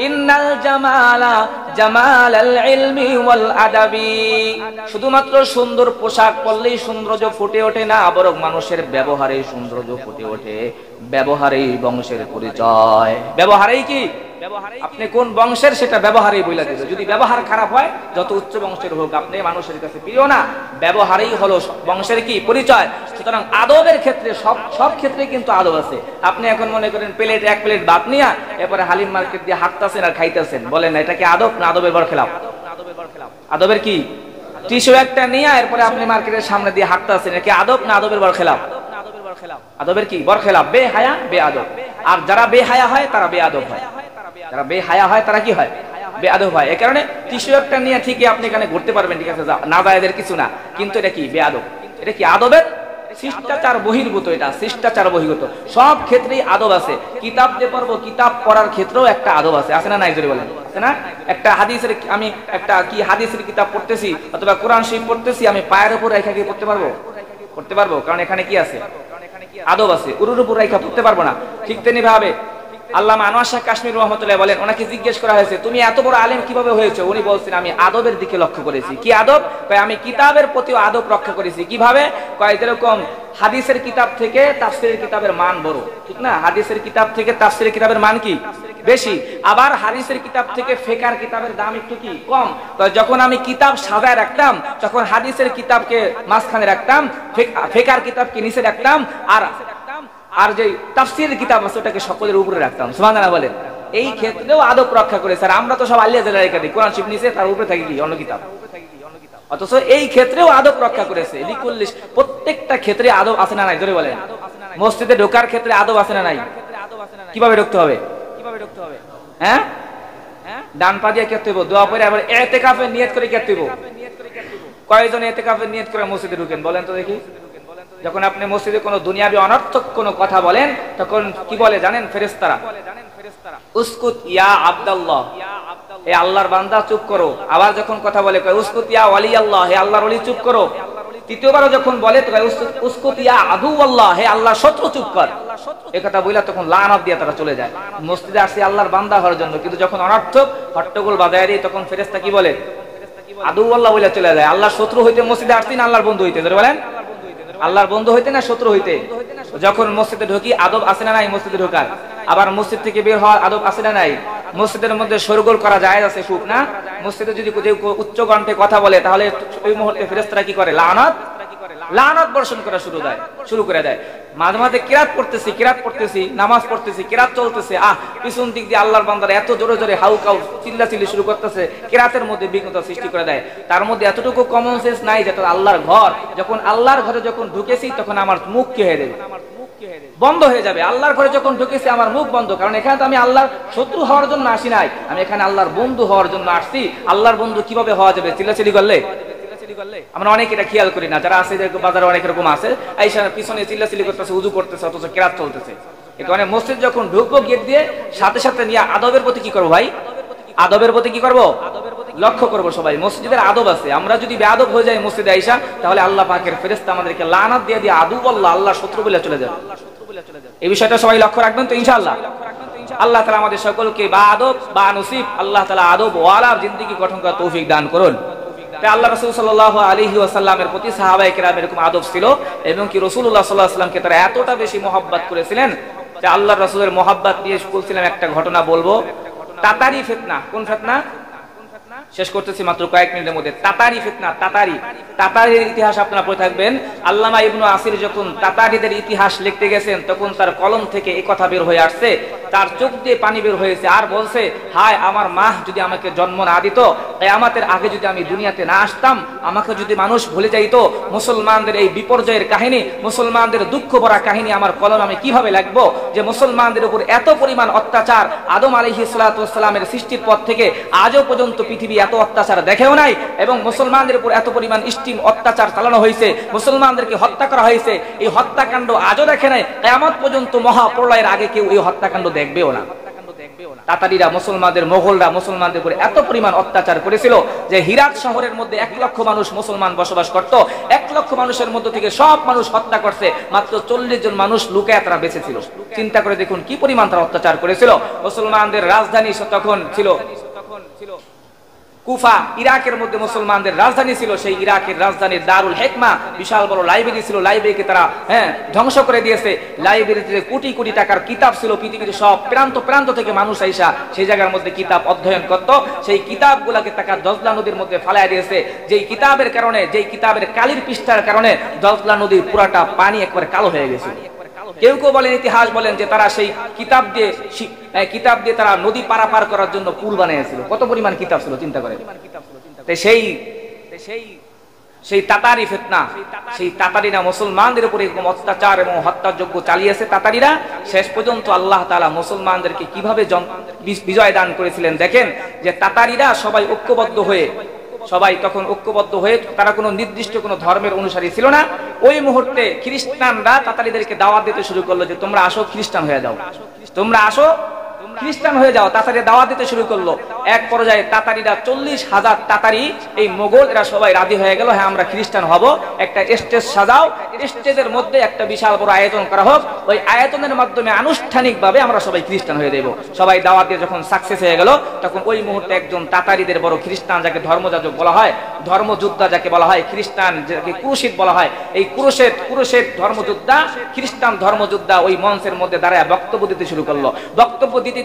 ইন্নাল জামালা জামালাল ইলমি ওয়াল আদাবি। শুধুমাত্র সুন্দর পোশাক পরলেই সৌন্দর্য ফুটে ওঠে না, বরং মানুষের ব্যবহারে সৌন্দর্য ফুটে ওঠে। ব্যবহারেই বংশের পরিচয়। ব্যবহারেই কি? আপনি কোন বংশের সেটা ব্যবহারেই বইলা দিল। যদি ব্যবহার খারাপ হয়, যত উচ্চ বংশের হোক, আপনি মানুষের কাছে প্রিয় না। ব্যবহারেই হলো বংশের কি পরিচয়। সুতরাং আদবের ক্ষেত্রে সব ক্ষেত্রে কিন্তু আদব আছে। আপনি এখন মনে করেন প্লেট এক প্লেট ভাত নিয়ে এরপরে হালিম মার্কেট দিয়ে হাঁটতেছেন আর খাইতেছেন, বলেন না এটা কি আদব না আদবের বরখেলাপ? আদবের কি? টিস্যু একটা নিয়ে এরপরে আপনি মার্কেটের সামনে দিয়ে হাঁটতেছেন, এটা কি আদব না আদবের বরখেলাপ? আদবের কি? বরখেলাপ, বেহায়া, বেআদব। আর যারা বেহায়া হয় তারা বেআদব হয়, যারা বেহায়া হয় তারা কি হয়? বেআদব হয়। এই কারণে টিস্যু একটা নিয়ে ঠিকই আপনি এখানে ঘুরতে পারবেন, ঠিক আছে, না জায়েজের কিছু না, কিন্তু এটা কি? বেআদব। এটা কি? আদবের শিষ্টাচার বহির্ভূত, এটা শিষ্টাচার বহির্ভূত। সব ক্ষেত্রেই আদব আছে। কিতাব যে পড়বো, কিতাব পড়ার ক্ষেত্রেও একটা আদব আছে, আছে না নাই? জোরে বলেন, আছে না? একটা হাদিসের, আমি একটা কি হাদিসের কিতাব পড়তেছি অথবা কোরআন শরীফ পড়তেছি, আমি পায়ের উপর রেখে কি পড়তে পারবো? পড়তে পারবো, কারণ এখানে কি আছে? আদব আছে। উরুর উপর রেখা পড়তে পারবো না। ঠিক তেমনি ভাবে আল্লামা আনোয়ার শাহ কাশ্মীর রহমতুল্লাহ বলেন, ওনাকে জিজ্ঞেস করা হয়েছে তুমি এত বড় আলেম কিভাবে হয়েছে? উনি বলছেন আমি আদবের দিকে লক্ষ্য করেছি। কি আদব? কয় আমি কিতাবের প্রতিও আদব রক্ষা করেছি। কিভাবে? কয় যেরকম হাদিসের কিতাব থেকে তাফসীরের কিতাবের মান বড়, ঠিক না? হাদিসের কিতাব থেকে তাফসীরের কিতাবের মান কি? বেশি। আবার হাদিসের কিতাব থেকে ফিকহের কিতাবের দাম একটু কি? কম। তো যখন আমি কিতাব সাজায় রাখতাম, তখন হাদিসের কিতাবকে মাঝখানে রাখতাম, ফিকহের কিতাবকে নিচে রাখতাম, আর যে তাফসীরের কিতাব আছে ওটাকে সকলের উপরে রাখতাম। সুবহানাল্লাহ বলেন। এই ক্ষেত্রেও আদব রক্ষা করে। স্যার আমরা তো সব আলিয়া জেলা রেখে দিই, কোরআন শরীফ নিচে, তার উপরে থাকে কি? অন্য কিতাব। অথচ এই ক্ষেত্রেও আদব রক্ষা করেছে। লিকুল্লিশ, প্রত্যেকটা ক্ষেত্রে আদব আছে না নাই? জোরে বলেন। মসজিদে ঢোকার ক্ষেত্রে আদব আছে না নাই? কিভাবে ঢুকতে হবে? হ্যাঁ, ডান পা দিয়ে কেটে হইব, দোয়া পড়ে আবার ইতিকাফের নিয়ত করে কেটে হইব। কয়জন ইতিকাফের নিয়ত করে মসজিদে ঢুকেন বলেন তো দেখি? যখন আপনি মসজিদে কোনো দুনিয়াবি অনর্থক কোনো কথা বলেন, তখন কি বলে জানেন ফেরেশতারা? উসকুত ইয়া আব্দুল্লাহ, হে আল্লাহর বান্দা চুপ করো। আবার যখন কথা বলে কয় উসকুত ইয়া ওয়ালি আল্লাহ, হে আল্লাহর ওলি চুপ করো। তৃতীয়বারও যখন বলে তো কয় উসকুত ইয়া আদু আল্লাহ, হে আল্লাহর শত্রু চুপ কর। এই কথা বইলা তখন লানত দিয়ে তারা চলে যায়। মসজিদে আসছে আল্লাহর বান্দা হওয়ার জন্য, কিন্তু যখন অনর্থক হট্টগোল বাজায় দেয় তখন ফেরেশতা কি বলে? আদু আল্লাহ বলে চলে যায়। আল্লাহর শত্রু হইতে মসজিদে আসছি না আল্লাহর বন্ধু হইতে? বলেন, আল্লাহর বন্ধু হইতে না শত্রু হইতে? যখন মসজিদে ঢুকি আদব আছে না নাই? মসজিদে ঢোকার। আবার মসজিদ থেকে বের হওয়ার আদব আছে না নাই? মসজিদের মধ্যে শোরগোল করা জায়েজ আছে, সুখ না? মসজিদে যদি উচ্চ কণ্ঠে কথা বলে, তাহলে ওই মুহূর্তে ফেরেশতারা কি করে? লানত বর্ষণ করা শুরু করে দেয়। মাঝে মাঝে কিরাত পড়তেছি, নামাজ পড়তেছি, কিরাত চলতেছে, পিছন দিক দিয়ে আল্লাহর বান্দারা এত জোরে জোরে হাউকাউ চিল্লাচিল্লি শুরু করতেছে, কিরাতের মধ্যে বিঘ্নতা সৃষ্টি করে দেয়। তার মধ্যে এতটুকু কমন সেন্স নাই যে আল্লাহর ঘর, যখন আল্লাহর ঘরে যখন ঢুকেছি তখন আমার মুখ কি হয়ে যাবে? বন্ধ হয়ে যাবে। আল্লাহর ঘরে যখন ঢুকেছি আমার মুখ বন্ধ, কারণ এখানে তো আমি আল্লাহর শত্রু হওয়ার জন্য আসি নাই, আমি এখানে আল্লাহর বন্ধু হওয়ার জন্য আসছি। আল্লাহর বন্ধু কিভাবে হওয়া যাবে? চিল্লাচিল্লি করলে? আমরা অনেক এটা খেয়াল করি না। যারা আছে বাজারে অনেক রকম আছে, আইসা পিছনে চিল্লাচিল্লি করতেছে, উযু করতেছে, অথচ কিরাত চলতেছে। এটা মানে মসজিদ যখন ঢুকবো গেট দিয়ে সাথে সাথে নিয়ে আদবের প্রতি কি করবো ভাই, আদবের প্রতি কি করবো, লক্ষ্য করবো সবাই। মসজিদের আদব আছে, আমরা যদি বেআদব হয়ে যাই মসজিদে আইসা, তাহলে আল্লাহ পাকের ফেরেশতা আমাদেরকে লানাত দিয়ে দিয়ে আদু বল্লাহ আল্লাহ শত্রু বলে চলে যাবে। এই বিষয়টা সবাই লক্ষ্য রাখবেন তো ইনশাআল্লাহ। আল্লাহ তাআলা আমাদের সকলকে বাআদব বা নসিব, আল্লাহ তাআলা আদব ওয়ালা জিন্দেগি গঠন করার তৌফিক দান করুন। তাই আল্লাহ রাসূল সাল্লাল্লাহু আলাইহি ওয়াসাল্লামের প্রতি সাহাবায়ে কেরাম এরকম আদব ছিল, এবং কি রাসূলুল্লাহ সাল্লাল্লাহু আলাইহি ওয়াসাল্লামকে তারা এতটা বেশি মহব্বত করেছিলেন যে আল্লাহর রাসূলের মহব্বত নিয়ে বলছিলাম একটা ঘটনা বলবো। তাতারি ফিতনা, কোন ফিতনা শেষ করতেছি মাত্র কয়েক মিনিটের মধ্যে। তাতারি ফিতনা, তাতারির ইতিহাস আপনারা পড়ে থাকবেন। আল্লামা ইবনু আসির যখন তাতারিদের ইতিহাস লিখতে গেছেন, তখন তার কলম থেকে এই কথা বের হয়ে আসছে, তার চোখ দিয়ে পানি বের হয়েছে, আর বলছে হায় আমার মা যদি আমাকে জন্ম না দিত, কিয়ামতের আগে যদি আমি দুনিয়াতে না আসতাম, আমাকে যদি মানুষ ভুলে যাইতো, মুসলমানদের এই বিপর্যয়ের কাহিনী, মুসলমানদের দুঃখ ভরা কাহিনী আমার কলম আমি কিভাবে লিখবো, যে মুসলমানদের উপর এত পরিমাণ অত্যাচার আদম আলাইহিস সালাতু ওয়াস সালামের সৃষ্টির পর থেকে আজও পর্যন্ত পৃথিবী এত অত্যাচার দেখেও নাই, এবং মুসলমানদের উপর এত পরিমাণ স্টিম অত্যাচার চালানো হয়েছে, মুসলমানদেরকে হত্যা করা হয়েছে, এই হত্যাকাণ্ড আজও দেখে নাই, কিয়ামত পর্যন্ত মহাপ্রলয়ের আগে কেউ এই হত্যাকাণ্ড দেখবেও না। তাতারিরা মুসলমানদের, মোগলরা মুসলমানদের উপর এত পরিমাণ অত্যাচার করেছিল যে হিরাত শহরের মধ্যে 1 লক্ষ মানুষ মুসলমান বসবাস করত, 1 লক্ষ মানুষের মধ্য থেকে সব মানুষ হত্যা করছে, মাত্র 40 জন মানুষ লুকায় তারা বেঁচে ছিল। চিন্তা করে দেখুন কি পরিমাণ তারা অত্যাচার করেছিল। মুসলমানদের রাজধানী তখন ছিল কুফা, ইরাকের মধ্যে মুসলমানদের রাজধানী ছিল। সেই ইরাকের রাজধানীর দারুল হিকমা, বিশাল বড় লাইব্রেরি ছিল, লাইব্রেরিকে তারা ধ্বংস করে দিয়েছে। লাইব্রেরিতে কোটি কোটি টাকার কিতাব ছিল, পৃথিবীর সব প্রান্ত প্রান্ত থেকে মানুষ আইসা সেই জায়গার মধ্যে কিতাব অধ্যয়ন করত। সেই কিতাবগুলোকে তারা দজলা নদীর মধ্যে ফালায় দিয়েছে, যেই কিতাবের কারণে, যেই কিতাবের কালির পৃষ্ঠার কারণে দজলা নদীর পুরাটা পানি একবারে কালো হয়ে গেছে। কেউ কেউ বলেন, ইতিহাস বলেন যে তারা সেই কিতাব দিয়ে তারা নদী পারাপার করার জন্য পুল বানিয়েছিল। কত পরিমাণ কিতাব ছিল চিন্তা করেন। সেই তাতারি ফিতনা, সেই তাতারিরা মুসলমানদের উপরে এরকম অত্যাচার এবং হত্যাযজ্ঞ চালিয়েছে। তাতারিরা শেষ পর্যন্ত আল্লাহ তাআলা মুসলমানদেরকে কিভাবে বিজয় দান করেছিলেন দেখেন, যে তাতারিরা সবাই ঐক্যবদ্ধ হয়ে তারা কোনো নির্দিষ্ট কোনো ধর্মের অনুসারী ছিল না। ওই মুহূর্তে খ্রিস্টানরা তাতারিদেরকে দাওয়াত দিতে শুরু করলো যে তোমরা আসো খ্রিস্টান হয়ে যাও, তোমরা আসো খ্রিস্টান হয়ে যাও। তাতারি দাওয়াত দিতে শুরু করলো। এক পর্যায়ে তাতারিরা 40,000 তাতারি, এই মোগল, এরা সবাই রাজি হয়ে গেল, হ্যাঁ আমরা খ্রিস্টান হব, একটা স্টেজ সাজাও, স্টেজের মধ্যে একটা বিশাল বড় আয়োজন করা হোক, ওই আয়োজনের মাধ্যমে আনুষ্ঠানিকভাবে আমরা সবাই খ্রিস্টান হয়ে দেব। সবাই দাওয়াত দিয়ে যখন সাকসেস হয়ে গেল, তখন ওই মুহূর্তে একজন তাতারিদের বড় খ্রিস্টান, যাকে ধর্মযাজক বলা হয়, ধর্মযোদ্ধা যাকে বলা হয়, খ্রিস্টান যাকে ক্রুশিত বলা হয়, এই ক্রুশের ধর্মযোদ্ধা, খ্রিস্টান ধর্মযোদ্ধা ওই মঞ্চের মধ্যে দাঁড়ায় বক্তব্য দিতে শুরু করলো। বক্তব্য দিতে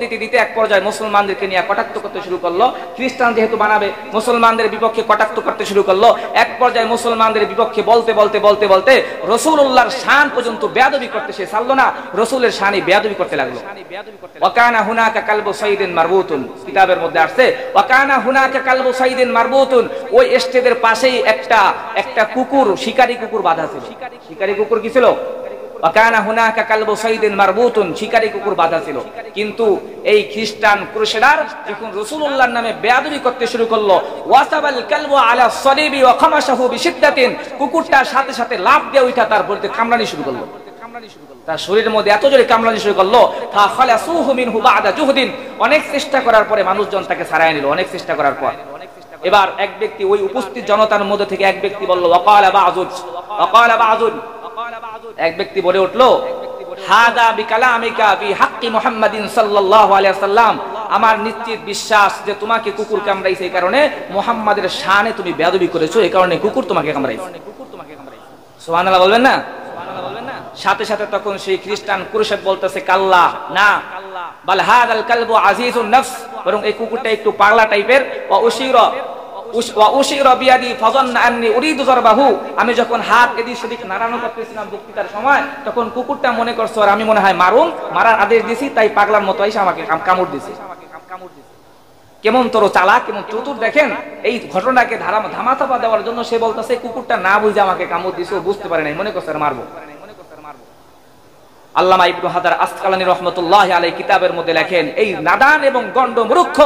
এক পর্যায়ে মুসলমানদেরকে নিয়ে কটাক্ষ করতে শুরু করলো। খ্রিস্টান যেহেতু বানাবে, মুসলমানদের বিপক্ষে কটাক্ষ করতে শুরু করলো। এক পর্যায়ে মুসলমানদের বিপক্ষে বলতে রাসূলুল্লাহর শান পর্যন্ত বেয়াদবি করতে সে ছাড়লো না, রাসূলের শানে বেয়াদবি করতে লাগলো। ওয়াকানা হুনাকা কালবু সাইদিন মারবুতুন, কিতাবের মধ্যে আসছে ওয়াকানা হুনাকা কালবু সাইদিন মারবুতুন, ওই স্টেজের পাশেই একটা কুকুর, শিকারী কুকুর বাঁধা ছিল। শিকারী কুকুর কি ছিল? ওয়াকানা হুনাকা কালবু সাইদিন মারবুতুন, শিকারী কুকুর বাঁধা ছিল। কিন্তু এই খ্রিস্টান ক্রুসেডার যখন রাসূলুল্লাহর নামে বেয়াদবি করতে শুরু করলো, ওয়াসাবাল কালবু আলা সলিবি ওয়া খামাশাহু বিশিদ্দাতিন, কুকুরটার সাথে সাথে লাফ দিয়ে উঠা তার বলতে কামড়ানি শুরু করলো। তার শরীরের মধ্যে এত জোরে কামড়ানি শুরু করলো, ফা খালাসুহু মিনহু বা'দা জুহদিন, অনেক চেষ্টা করার পরে মানুষজন তাকে ছাড়াই নিল। অনেক চেষ্টা করার পর এবার এক ব্যক্তি, ওই উপস্থিত জনতার মধ্যে থেকে এক ব্যক্তি বলল, ওয়াকালা বা'যুন, এক ব্যক্তি বলে উঠলো, হাদা বিকালামিকা বি হাক্কি মুহাম্মাদিন সাল্লাল্লাহু আলাইহি ওয়াসাল্লাম, আমার নিশ্চিত বিশ্বাস যে তোমাকে কুকুর কামড়াইছে এই কারণে মুহাম্মাদের শানে তুমি বেয়াদবি করেছো, এই কারণে কুকুর তোমাকে কামড়াইছে। সুবহানাল্লাহ বলবেন না? সাথে সাথে তখন সেই খ্রিস্টান ক্রুশেদ বলতেছে, কাল্লা, না, বাল হাদাল কালবু আজিজুন নফস, বরং এই কুকুরটা একটু পাগলা টাইপের। আমি যখন হাত এদিক সেদিক নাড়ানো করতেছিলাম বক্তৃতার সময়, তখন কুকুরটা মনে করছো আর আমি মনে হয় মারার আদেশ দিছি, তাই পাগলার মতো এসে আমাকে কামড় দিছে। কেমন তোর চালাক, কেমন চতুর দেখেন। এই ঘটনাকে ধামাচাপা দেওয়ার জন্য সে বলতেছে কুকুরটা না বুঝে আমাকে কামড় দিছে, বুঝতে পারে নাই, মনে করছে মারবো। আল্লামা ইবনে হাজার আসকালানী রাহমাতুল্লাহি আলাইহি কিতাবের মধ্যে লেখেন, এই নাদান এবং গণ্ড মূর্খ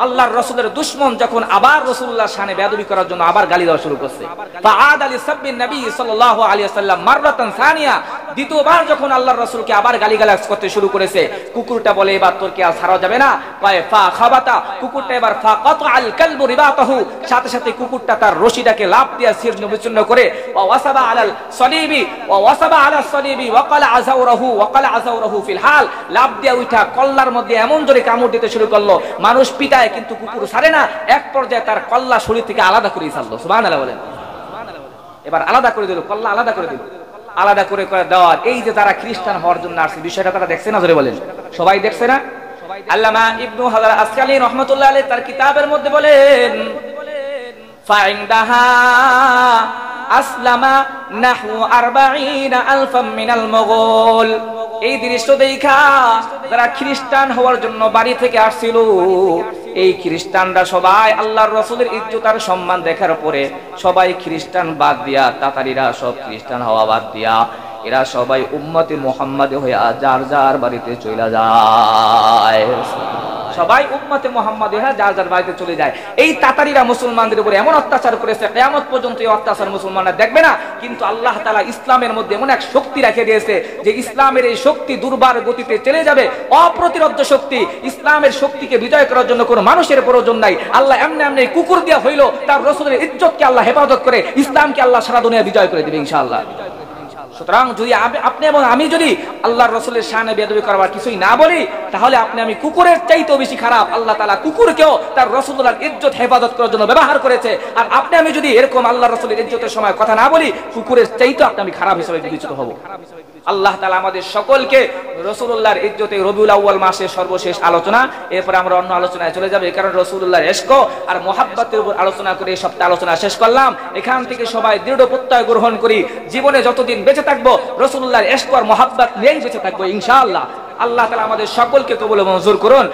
আল্লাহর রাসূলের দুশমন যখন আবার রাসূলুল্লাহর শানে বেয়াদবি করার জন্য আবার গালি দেওয়া শুরু করছে, ফাআদ আলী সাব্বিন নবী সাল্লাল্লাহু আলাইহি ওয়াসাল্লাম মাররাতান সানিয়া, দ্বিতীয়বার যখন আল্লাহর রাসূলকে আবার গালিগালাজ করতে শুরু করেছে, কুকুরটা বলে এবার তোর কি আর ছাড়া যাবে না, কয় ফা খাবাতা, কুকুরটা এবার ফা কাতাল কালবু রিবাতাহু, সাথে সাথে কুকুরটা তার রশিটাকে লাফ দিয়ে ছিন্ন বিচ্ছিন্ন করে ওয়া ওয়াসাবা আলাল সলিবি ওয়া ওয়াসাবা আলাস সলিবি ওয়া ক্বালা আযাউরাহু ফিল হাল, লাফ দিয়ে উঠা কল্লার মধ্যে এমন জোরে কামড় দিতে শুরু করলো, মানুষ পিটায় কিন্তু কুকুর ছাড়ে না, এক পর্যায়ে তার কল্লা শরীর থেকে আলাদা করে ছাড়লো। সুবহানাল্লাহ বলেন। এবার আলাদা করে দিল, কল্লা আলাদা করে দিল, আলাদা করে দেওয়ার এই যে তারা খ্রিস্টান হওয়ার জন্য আসছে, বিষয়টা তারা দেখছে না? জোরে বলেন, সবাই দেখছে না? আল্লামা ইবনু হাজার আসকালী রাহমাতুল্লাহ আলাইহি তার কিতাবের মধ্যে বলেন ফাইন্দাহা আসলামা নাহু 40,000 মিনাল মুগল। এই দৃশ্য দেখা যারা খ্রিস্টান হওয়ার জন্য বাড়ি থেকে আসছিল, এই খ্রিস্টানরা সবাই আল্লাহর রাসূলের ইজ্জত আর সম্মান দেখার পরে সবাই খ্রিস্টান বাদ দিয়া, তাতারিরা সব খ্রিস্টান হওয়া বাদ দিয়া এরা সবাই উম্মতে মুহাম্মাদে হয়ে যার যার বাড়িতে চলে যায়। সবাই উম্মতে মুহাম্মাদে হয়ে যার যার বাড়িতে চলে যায়। এই তাতারিরা মুসলমানদের উপরে এমন অত্যাচার করেছে, কিয়ামত পর্যন্ত এই অত্যাচার মুসলমানরা দেখবে না। কিন্তু আল্লাহ তাআলা ইসলামের মধ্যে এমন এক শক্তি রেখে দিয়েছে যে ইসলামের এই শক্তি দুর্বার গতিতে চলে যাবে, অপ্রতিরোধ্য শক্তি। ইসলামের শক্তিকে বিজয় করার জন্য কোনো মানুষের প্রয়োজন নাই। আল্লাহ এমনি এমনি কুকুর দিয়া হইল তার রাসূলের ইজ্জতকে আল্লাহ হেফাজত করে ইসলামকে আল্লাহ সারা দুনিয়া বিজয় করে দিবে ইনশাআল্লাহ। সুতরাং যদি আপনি এবং আমি যদি আল্লাহর রাসূলের শানে বেয়াদবি করবার কিছুই না বলি, তাহলে আপনি আমি কুকুরের চাইতেও বেশি খারাপ। আল্লাহ তাআলা কুকুরকেও তার রাসূলুল্লাহর ইজ্জত হেফাজত করার জন্য ব্যবহার করেছে। আর আপনি আমি যদি এরকম আল্লাহর রাসূলের ইজ্জতের সময় কথা না বলি, কুকুরের চাইতেও আপনি আমি খারাপ হিসেবে বিবেচিত হব। আল্লাহ তাআলা আমাদের সকলকে রাসূলুল্লাহর ইজ্জতে রবিউল আউয়াল মাসের সর্বশেষ আলোচনা, এরপর আমরা অন্য আলোচনায় চলে যাব। এই কারণে রাসূলুল্লাহর ইশক আর মুহাব্বতের উপর আলোচনা করে এই সপ্তাহে আলোচনা শেষ করলাম। এখান থেকে সবাই দৃঢ় প্রত্যয় গ্রহণ করি, জীবনে যতদিন বেঁচে থাকবো রাসূলুল্লাহর ইশক আর মুহাব্বত নিয়েই বেঁচে থাকবো ইনশাআল্লাহ। আল্লাহ তাআলা আমাদের সকলকে কবুল ও মঞ্জুর করুন।